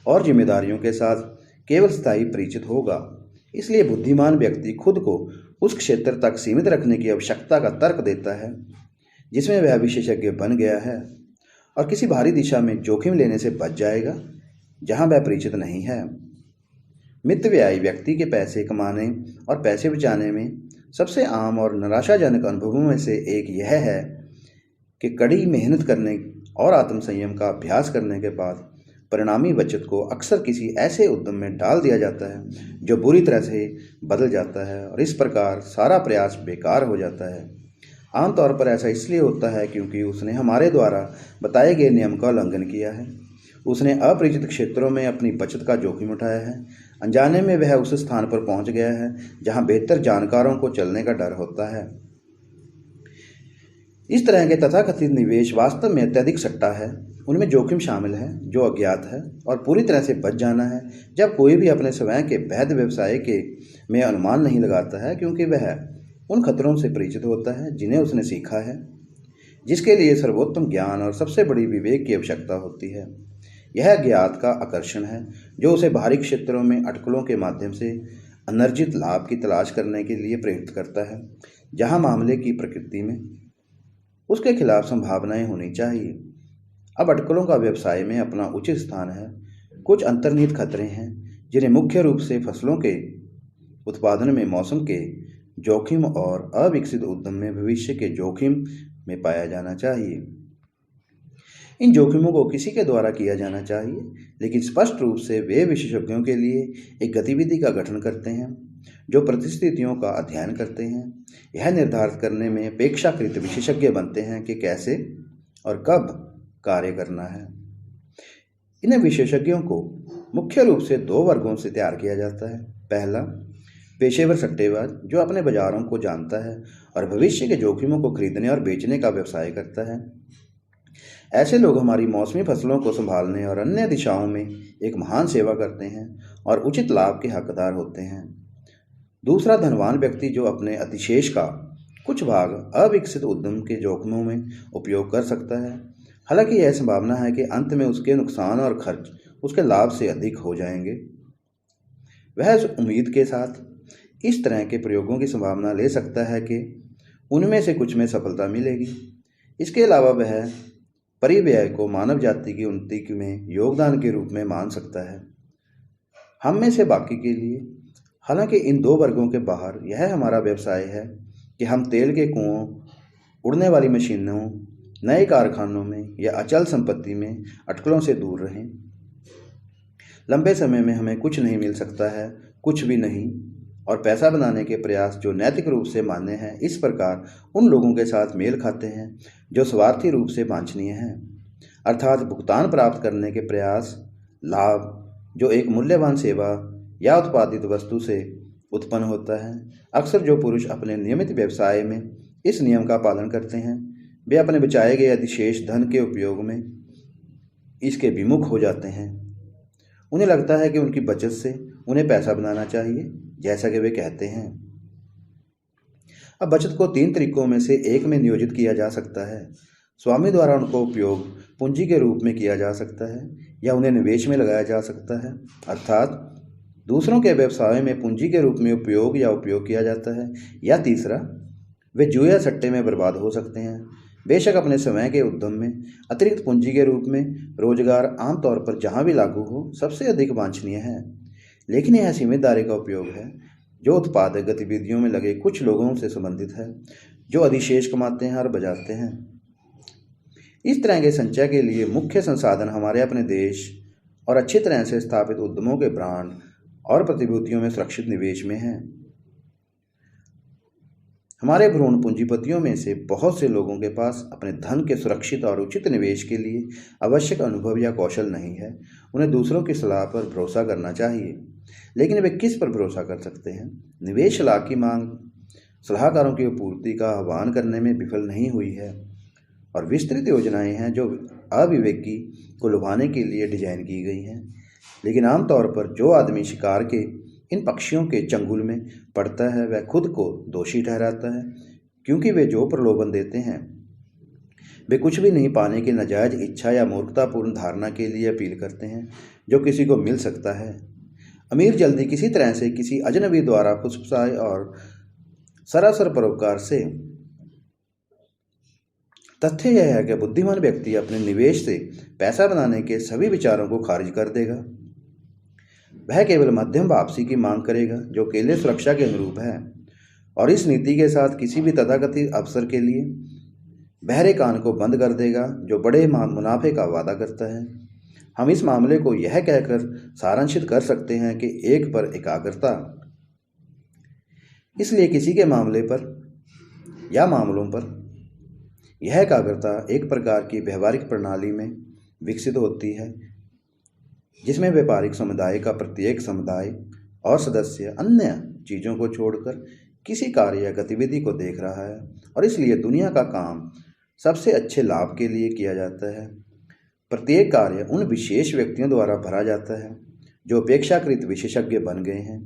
और जिम्मेदारियों के साथ केवल स्थायी परिचित होगा। इसलिए बुद्धिमान व्यक्ति खुद को उस क्षेत्र तक सीमित रखने की आवश्यकता का तर्क देता है जिसमें वह विशेषज्ञ बन गया है, और किसी भारी दिशा में जोखिम लेने से बच जाएगा जहां वह परिचित नहीं है। मितव्ययी व्यक्ति के पैसे कमाने और पैसे बचाने में सबसे आम और निराशाजनक अनुभवों में से एक यह है कि कड़ी मेहनत करने और आत्मसंयम का अभ्यास करने के बाद परिणामी बचत को अक्सर किसी ऐसे उद्यम में डाल दिया जाता है जो बुरी तरह से बदल जाता है, और इस प्रकार सारा प्रयास बेकार हो जाता है। आमतौर पर ऐसा इसलिए होता है क्योंकि उसने हमारे द्वारा बताए गए नियम का उल्लंघन किया है। उसने अपरिचित क्षेत्रों में अपनी बचत का जोखिम उठाया है। अनजाने में वह उस स्थान पर पहुंच गया है जहां बेहतर जानकारों को चलने का डर होता है। इस तरह के तथाकथित निवेश वास्तव में अत्यधिक सट्टा है। उनमें जोखिम शामिल है जो अज्ञात है, और पूरी तरह से बच जाना है जब कोई भी अपने स्वयं के वैध व्यवसाय में अनुमान नहीं लगाता है, क्योंकि वह उन खतरों से परिचित होता है जिन्हें उसने सीखा है, जिसके लिए सर्वोत्तम ज्ञान और सबसे बड़ी विवेक की आवश्यकता होती है। यह ज्ञात का आकर्षण है जो उसे बाहरी क्षेत्रों में अटकलों के माध्यम से अनर्जित लाभ की तलाश करने के लिए प्रेरित करता है, जहां मामले की प्रकृति में उसके खिलाफ संभावनाएं होनी चाहिए। अब अटकलों का व्यवसाय में अपना उचित स्थान है। कुछ अंतर्निहित खतरे हैं जिन्हें मुख्य रूप से फसलों के उत्पादन में मौसम के जोखिम और अविकसित उद्यम में भविष्य के जोखिम में पाया जाना चाहिए। इन जोखिमों को किसी के द्वारा किया जाना चाहिए, लेकिन स्पष्ट रूप से वे विशेषज्ञों के लिए एक गतिविधि का गठन करते हैं जो परिस्थितियों का अध्ययन करते हैं। यह निर्धारित करने में अपेक्षाकृत विशेषज्ञ बनते हैं कि कैसे और कब कार्य करना है। इन विशेषज्ञों को मुख्य रूप से दो वर्गों से तैयार किया जाता है। पहला, पेशेवर सट्टेबाज जो अपने बाजारों को जानता है और भविष्य के जोखिमों को खरीदने और बेचने का व्यवसाय करता है। ऐसे लोग हमारी मौसमी फसलों को संभालने और अन्य दिशाओं में एक महान सेवा करते हैं और उचित लाभ के हकदार होते हैं। दूसरा, धनवान व्यक्ति जो अपने अधिशेष का कुछ भाग अविकसित उद्यम के जोखिमों में उपयोग कर सकता है, हालांकि यह संभावना है कि अंत में उसके नुकसान और खर्च उसके लाभ से अधिक हो जाएंगे। वह इस उम्मीद के साथ इस तरह के प्रयोगों की संभावना ले सकता है कि उनमें से कुछ में सफलता मिलेगी। इसके अलावा वह परिव्यय को मानव जाति की उन्नति में योगदान के रूप में मान सकता है। हम में से बाकी के लिए, हालांकि इन दो वर्गों के बाहर, यह हमारा व्यवसाय है कि हम तेल के कुओं, उड़ने वाली मशीनों, नए कारखानों में या अचल संपत्ति में अटकलों से दूर रहें। लंबे समय में हमें कुछ नहीं मिल सकता है, कुछ भी नहीं, और पैसा बनाने के प्रयास जो नैतिक रूप से मान्य हैं इस प्रकार उन लोगों के साथ मेल खाते हैं जो स्वार्थी रूप से वांछनीय हैं, अर्थात भुगतान प्राप्त करने के प्रयास, लाभ जो एक मूल्यवान सेवा या उत्पादित वस्तु से उत्पन्न होता है। अक्सर जो पुरुष अपने नियमित व्यवसाय में इस नियम का पालन करते हैं, वे अपने बचाए गए अधिशेष धन के उपयोग में इसके विमुख हो जाते हैं। उन्हें लगता है कि उनकी बचत से उन्हें पैसा बनाना चाहिए, जैसा कि वे कहते हैं। अब बचत को 3 तरीकों में से एक में नियोजित किया जा सकता है। स्वामी द्वारा उनको उपयोग पूंजी के रूप में किया जा सकता है या उन्हें निवेश में लगाया जा सकता है, अर्थात दूसरों के व्यवसाय में पूंजी के रूप में उपयोग किया जाता है। या तीसरा, वे जुए या सट्टे में बर्बाद हो सकते हैं। बेशक अपने समय के उद्यम में अतिरिक्त पूंजी के रूप में रोजगार आमतौर पर जहां भी लागू हो सबसे अधिक वांछनीय है, लेकिन यह सीमितदारी का उपयोग है जो उत्पादक गतिविधियों में लगे कुछ लोगों से संबंधित है जो अधिशेष कमाते हैं और बचाते हैं। इस तरह के संचय के लिए मुख्य संसाधन हमारे अपने देश और अच्छी तरह से स्थापित उद्यमों के ब्रांड और प्रतिभूतियों में सुरक्षित निवेश में हैं। हमारे भ्रूण पूंजीपतियों में से बहुत से लोगों के पास अपने धन के सुरक्षित और उचित निवेश के लिए आवश्यक अनुभव या कौशल नहीं है। उन्हें दूसरों की सलाह पर भरोसा करना चाहिए, लेकिन वे किस पर भरोसा कर सकते हैं? निवेश सलाह की मांग सलाहकारों की आपूर्ति का आह्वान करने में विफल नहीं हुई है, और विस्तृत योजनाएं हैं जो अविवेकी को लुभाने के लिए डिजाइन की गई हैं, लेकिन आमतौर पर जो आदमी शिकार के इन पक्षियों के चंगुल में पड़ता है वह खुद को दोषी ठहराता है, क्योंकि वे जो प्रलोभन देते हैं वे कुछ भी नहीं पाने की नाजायज इच्छा या मूर्खतापूर्ण धारणा के लिए अपील करते हैं जो किसी को मिल सकता है। अमीर जल्दी किसी तरह से किसी अजनबी द्वारा फुसफुसाए और सरासर परोपकार से। तथ्य यह है कि बुद्धिमान व्यक्ति अपने निवेश से पैसा बनाने के सभी विचारों को खारिज कर देगा। वह केवल मध्यम वापसी की मांग करेगा जो केवल सुरक्षा के अनुरूप है, और इस नीति के साथ किसी भी तथाकथित अवसर के लिए बहरे कान को बंद कर देगा जो बड़े मुनाफे का वादा करता है। हम इस मामले को यह कहकर सारांशित कर सकते हैं कि एक पर एकाग्रता। इसलिए किसी के मामले पर या मामलों पर यह एकाग्रता एक प्रकार की व्यवहारिक प्रणाली में विकसित होती है जिसमें व्यापारिक समुदाय का प्रत्येक समुदाय और सदस्य अन्य चीज़ों को छोड़कर किसी कार्य या गतिविधि को देख रहा है, और इसलिए दुनिया का काम सबसे अच्छे लाभ के लिए किया जाता है। प्रत्येक कार्य उन विशेष व्यक्तियों द्वारा भरा जाता है जो अपेक्षाकृत विशेषज्ञ बन गए हैं।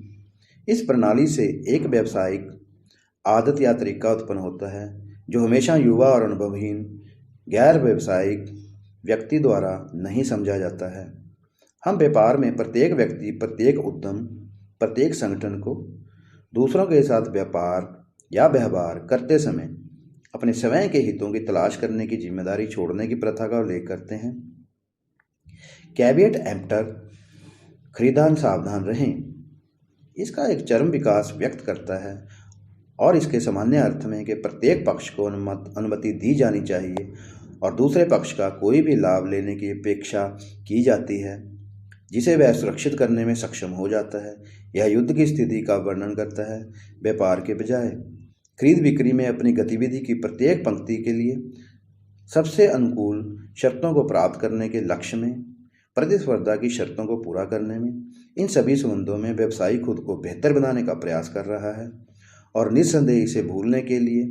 इस प्रणाली से एक व्यावसायिक आदत या तरीका उत्पन्न होता है जो हमेशा युवा और अनुभवहीन गैर व्यावसायिक व्यक्ति द्वारा नहीं समझा जाता है। हम व्यापार में प्रत्येक व्यक्ति, प्रत्येक उद्यम, प्रत्येक संगठन को दूसरों के साथ व्यापार या व्यवहार करते समय अपने स्वयं के हितों की तलाश करने की जिम्मेदारी छोड़ने की प्रथा का उल्लेख करते हैं। कैविएट एम्पटर, खरीदार सावधान रहें, इसका एक चरम विकास व्यक्त करता है और इसके सामान्य अर्थ में कि प्रत्येक पक्ष को अनुमति दी जानी चाहिए और दूसरे पक्ष का कोई भी लाभ लेने की अपेक्षा की जाती है जिसे वह सुरक्षित करने में सक्षम हो जाता है। यह युद्ध की स्थिति का वर्णन करता है। व्यापार के बजाय खरीद बिक्री में अपनी गतिविधि की प्रत्येक पंक्ति के लिए सबसे अनुकूल शर्तों को प्राप्त करने के लक्ष्य में प्रतिस्पर्धा की शर्तों को पूरा करने में इन सभी संबंधों में व्यवसायी खुद को बेहतर बनाने का प्रयास कर रहा है, और निस्संदेह इसे भूलने के लिए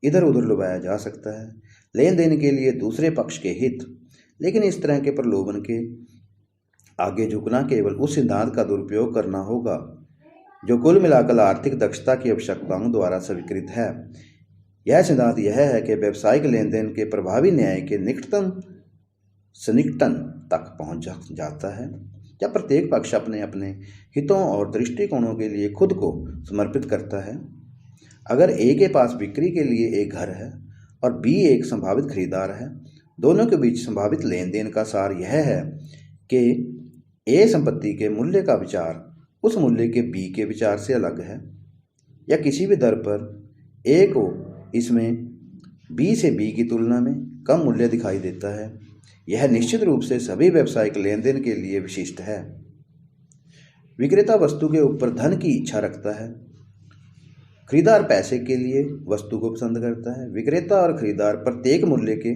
इधर उधर लुभाया जा सकता है। लेन देन के लिए दूसरे पक्ष के हित, लेकिन इस तरह के प्रलोभन के आगे झुकना केवल उस सिद्धांत का दुरुपयोग करना होगा जो कुल मिलाकर आर्थिक दक्षता की आवश्यकताओं द्वारा स्वीकृत है। यह सिद्धांत यह है कि व्यावसायिक लेन देन के प्रभावी न्याय के निकटतम सन्निकटन तक पहुंच जाता है जब प्रत्येक पक्ष अपने अपने हितों और दृष्टिकोणों के लिए खुद को समर्पित करता है। अगर ए के पास बिक्री के लिए एक घर है और बी एक संभावित खरीदार है, दोनों के बीच संभावित लेन देन का सार यह है कि ए संपत्ति के मूल्य का विचार उस मूल्य के बी के विचार से अलग है, या किसी भी दर पर ए को इसमें बी से बी की तुलना में कम मूल्य दिखाई देता है। यह निश्चित रूप से सभी व्यावसायिक लेन देन के लिए विशिष्ट है। विक्रेता वस्तु के ऊपर धन की इच्छा रखता है, खरीदार पैसे के लिए वस्तु को पसंद करता है। विक्रेता और खरीदार प्रत्येक मूल्य के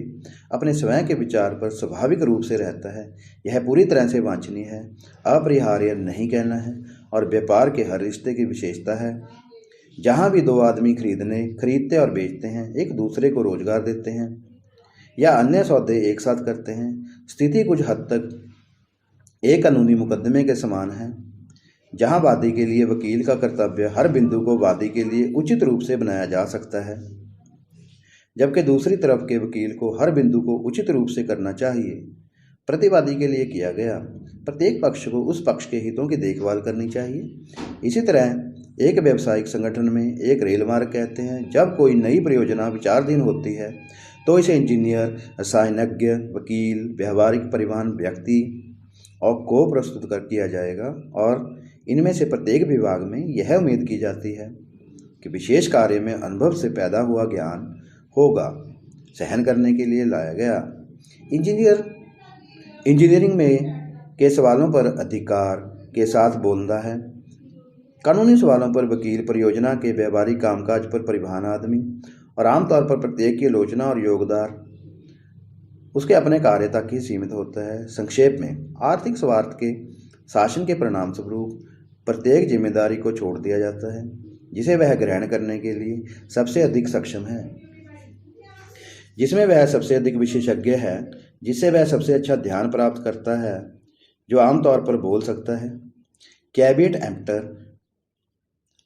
अपने स्वयं के विचार पर स्वाभाविक रूप से रहता है। यह पूरी तरह से वांछनीय है, अपरिहार्य नहीं कहना है, और व्यापार के हर रिश्ते की विशेषता है। जहाँ भी दो आदमी खरीदते और बेचते हैं, एक दूसरे को रोजगार देते हैं या अन्य सौदे एक साथ करते हैं, स्थिति कुछ हद तक एक कानूनी मुकदमे के समान है जहां वादी के लिए वकील का कर्तव्य हर बिंदु को वादी के लिए उचित रूप से बनाया जा सकता है, जबकि दूसरी तरफ के वकील को हर बिंदु को उचित रूप से करना चाहिए। प्रतिवादी के लिए किया गया प्रत्येक पक्ष को उस पक्ष के हितों की देखभाल करनी चाहिए। इसी तरह एक व्यावसायिक संगठन में एक रेल मार्ग कहते हैं। जब कोई नई परियोजना विचाराधीन होती है तो इसे इंजीनियर, रसायनज्ञ, वकील, व्यावहारिक परिवहन व्यक्ति और को प्रस्तुत कर किया जाएगा, और इनमें से प्रत्येक विभाग में यह उम्मीद की जाती है कि विशेष कार्य में अनुभव से पैदा हुआ ज्ञान होगा सहन करने के लिए लाया गया। इंजीनियरिंग में के सवालों पर अधिकार के साथ बोलता है, कानूनी सवालों पर वकील, परियोजना के व्यावहारिक कामकाज पर परिवहन आदमी, और आमतौर पर प्रत्येक की आलोचना और योगदान उसके अपने कार्य तक ही सीमित होता है। संक्षेप में, आर्थिक स्वार्थ के शासन के परिणाम स्वरूप प्रत्येक जिम्मेदारी को छोड़ दिया जाता है जिसे वह ग्रहण करने के लिए सबसे अधिक सक्षम है, जिसमें वह सबसे अधिक विशेषज्ञ है, जिससे वह सबसे अच्छा ध्यान प्राप्त करता है, जो आमतौर पर बोल सकता है। कैविएट एम्प्टर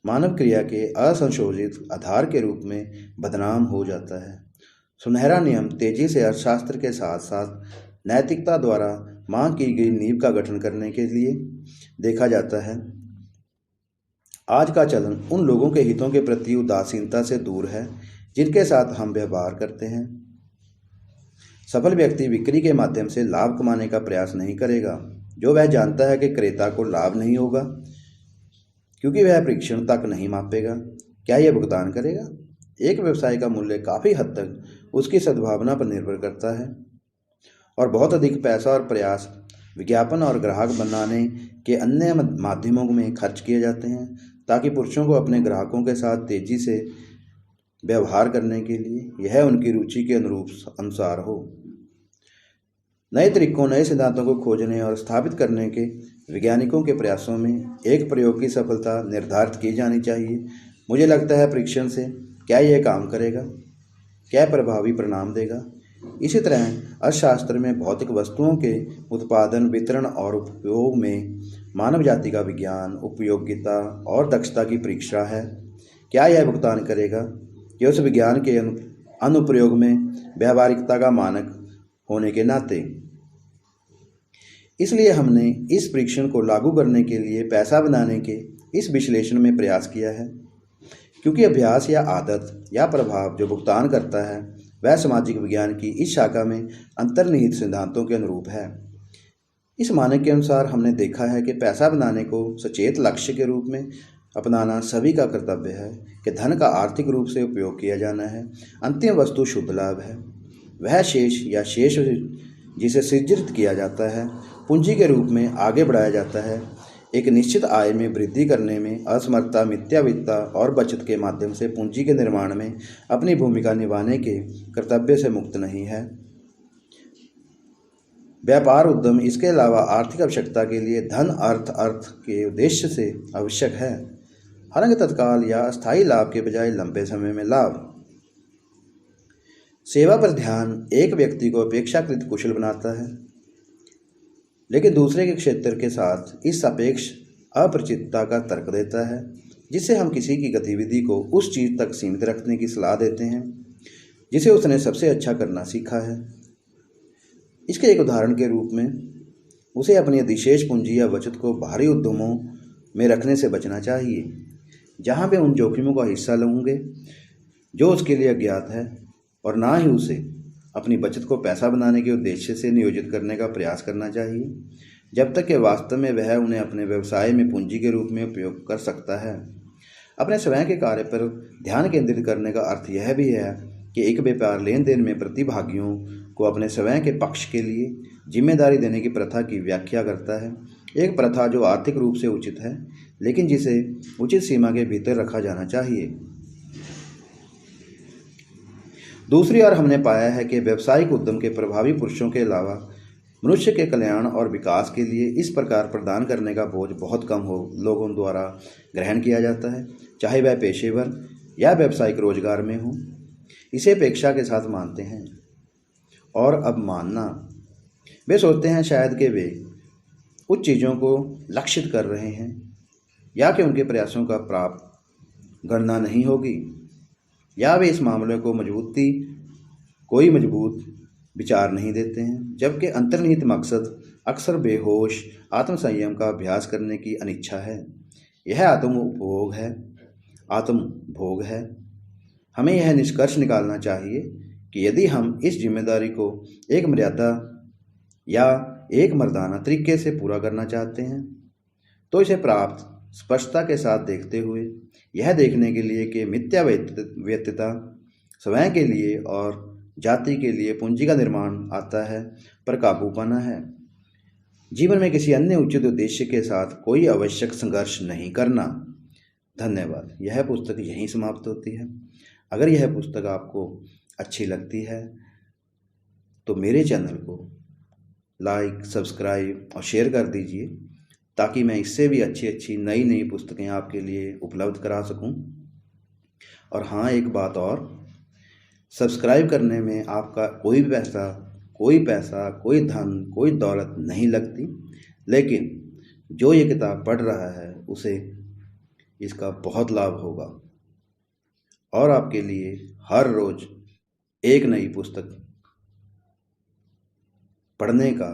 मानव क्रिया के असंशोधित आधार के रूप में बदनाम हो जाता है। सुनहरा नियम तेजी से अर्थशास्त्र के साथ साथ नैतिकता द्वारा मांग की गई नींव का गठन करने के लिए देखा जाता है। आज का चलन उन लोगों के हितों के प्रति उदासीनता से दूर है जिनके साथ हम व्यवहार करते हैं। सफल व्यक्ति बिक्री के माध्यम से लाभ कमाने का प्रयास नहीं करेगा जो वह जानता है कि क्रेता को लाभ नहीं होगा, क्योंकि वह परीक्षण तक नहीं मापेगा। क्या यह भुगतान करेगा? एक व्यवसाय का मूल्य काफ़ी हद तक उसकी सद्भावना पर निर्भर करता है और बहुत अधिक पैसा और प्रयास विज्ञापन और ग्राहक बनाने के अन्य माध्यमों में खर्च किए जाते हैं ताकि पुरुषों को अपने ग्राहकों के साथ तेजी से व्यवहार करने के लिए यह उनकी रुचि के अनुसार हो। नए तरीकों, नए सिद्धांतों को खोजने और स्थापित करने के वैज्ञानिकों के प्रयासों में एक प्रयोग की सफलता निर्धारित की जानी चाहिए। मुझे लगता है परीक्षण से क्या यह काम करेगा, क्या प्रभावी परिणाम देगा। इसी तरह अर्थशास्त्र में भौतिक वस्तुओं के उत्पादन, वितरण और उपयोग में मानव जाति का विज्ञान, उपयोगिता और दक्षता की परीक्षा है। क्या यह भुगतान करेगा कि उस विज्ञान के अनुप्रयोग में व्यावहारिकता का मानक होने के नाते। इसलिए हमने इस परीक्षण को लागू करने के लिए पैसा बनाने के इस विश्लेषण में प्रयास किया है, क्योंकि अभ्यास या आदत या प्रभाव जो भुगतान करता है वह सामाजिक विज्ञान की इस शाखा में अंतर्निहित सिद्धांतों के अनुरूप है। इस मानक के अनुसार हमने देखा है कि पैसा बनाने को सचेत लक्ष्य के रूप में अपनाना सभी का कर्तव्य है कि धन का आर्थिक रूप से उपयोग किया जाना है। अंतिम वस्तु शुद्ध लाभ है। वह शेष या शेष जिसे सृजित किया जाता है पूंजी के रूप में आगे बढ़ाया जाता है। एक निश्चित आय में वृद्धि करने में असमर्थता, मिथ्यावित्ता और बचत के माध्यम से पूंजी के निर्माण में अपनी भूमिका निभाने के कर्तव्य से मुक्त नहीं है। व्यापार उद्यम इसके अलावा आर्थिक आवश्यकता के लिए धन अर्थ के उद्देश्य से आवश्यक है। हालांकि तत्काल या अस्थायी लाभ के बजाय लंबे समय में लाभ। सेवा पर ध्यान एक व्यक्ति को अपेक्षाकृत कुशल बनाता है, लेकिन दूसरे के क्षेत्र के साथ इस सापेक्ष अपरिचितता का तर्क देता है, जिससे हम किसी की गतिविधि को उस चीज़ तक सीमित रखने की सलाह देते हैं जिसे उसने सबसे अच्छा करना सीखा है। इसके एक उदाहरण के रूप में उसे अपनी अधिशेष पूंजी या बचत को बाहरी उद्यमों में रखने से बचना चाहिए, जहां वे उन जोखिमों का हिस्सा लेंगे जो उसके लिए अज्ञात है, और ना ही उसे अपनी बचत को पैसा बनाने के उद्देश्य से नियोजित करने का प्रयास करना चाहिए, जब तक कि वास्तव में वह उन्हें अपने व्यवसाय में पूंजी के रूप में उपयोग कर सकता है। अपने स्वयं के कार्य पर ध्यान केंद्रित करने का अर्थ यह भी है कि एक व्यापार लेन देन में प्रतिभागियों को अपने स्वयं के पक्ष के लिए जिम्मेदारी देने की प्रथा की व्याख्या करता है। एक प्रथा जो आर्थिक रूप से उचित है, लेकिन जिसे उचित सीमा के भीतर रखा जाना चाहिए। दूसरी ओर हमने पाया है कि व्यावसायिक उद्यम के प्रभावी पुरुषों के अलावा मनुष्य के कल्याण और विकास के लिए इस प्रकार प्रदान करने का बोझ बहुत कम लोगों द्वारा ग्रहण किया जाता है, चाहे वह पेशेवर या व्यावसायिक रोजगार में हो। इसे अपेक्षा के साथ मानते हैं और अब मानना। वे सोचते हैं शायद कि वे कुछ चीज़ों को लक्षित कर रहे हैं या कि उनके प्रयासों का प्राप्त गणना नहीं होगी, या वे इस मामले को कोई मजबूत विचार नहीं देते हैं, जबकि अंतर्निहित मकसद अक्सर बेहोश आत्मसंयम का अभ्यास करने की अनिच्छा है। यह आत्मभोग है। हमें यह निष्कर्ष निकालना चाहिए कि यदि हम इस जिम्मेदारी को एक मर्यादा या एक मर्दाना तरीके से पूरा करना चाहते हैं, तो इसे प्राप्त स्पष्टता के साथ देखते हुए यह देखने के लिए कि मिथ्यावैत्यता स्वयं के लिए और जाति के लिए पूंजी का निर्माण आता है पर काबू पाना है। जीवन में किसी अन्य उचित उद्देश्य के साथ कोई आवश्यक संघर्ष नहीं करना। धन्यवाद। यह पुस्तक यहीं समाप्त होती है। अगर यह पुस्तक आपको अच्छी लगती है तो मेरे चैनल को लाइक, सब्सक्राइब और शेयर कर दीजिए, ताकि मैं इससे भी अच्छी नई पुस्तकें आपके लिए उपलब्ध करा सकूं। और हाँ, एक बात और, सब्सक्राइब करने में आपका कोई भी पैसा कोई पैसा, कोई धन, कोई दौलत नहीं लगती, लेकिन जो ये किताब पढ़ रहा है उसे इसका बहुत लाभ होगा और आपके लिए हर रोज एक नई पुस्तक पढ़ने का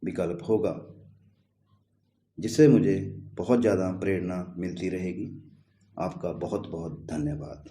विकल्प होगा, जिससे मुझे बहुत ज़्यादा प्रेरणा मिलती रहेगी। आपका बहुत बहुत धन्यवाद।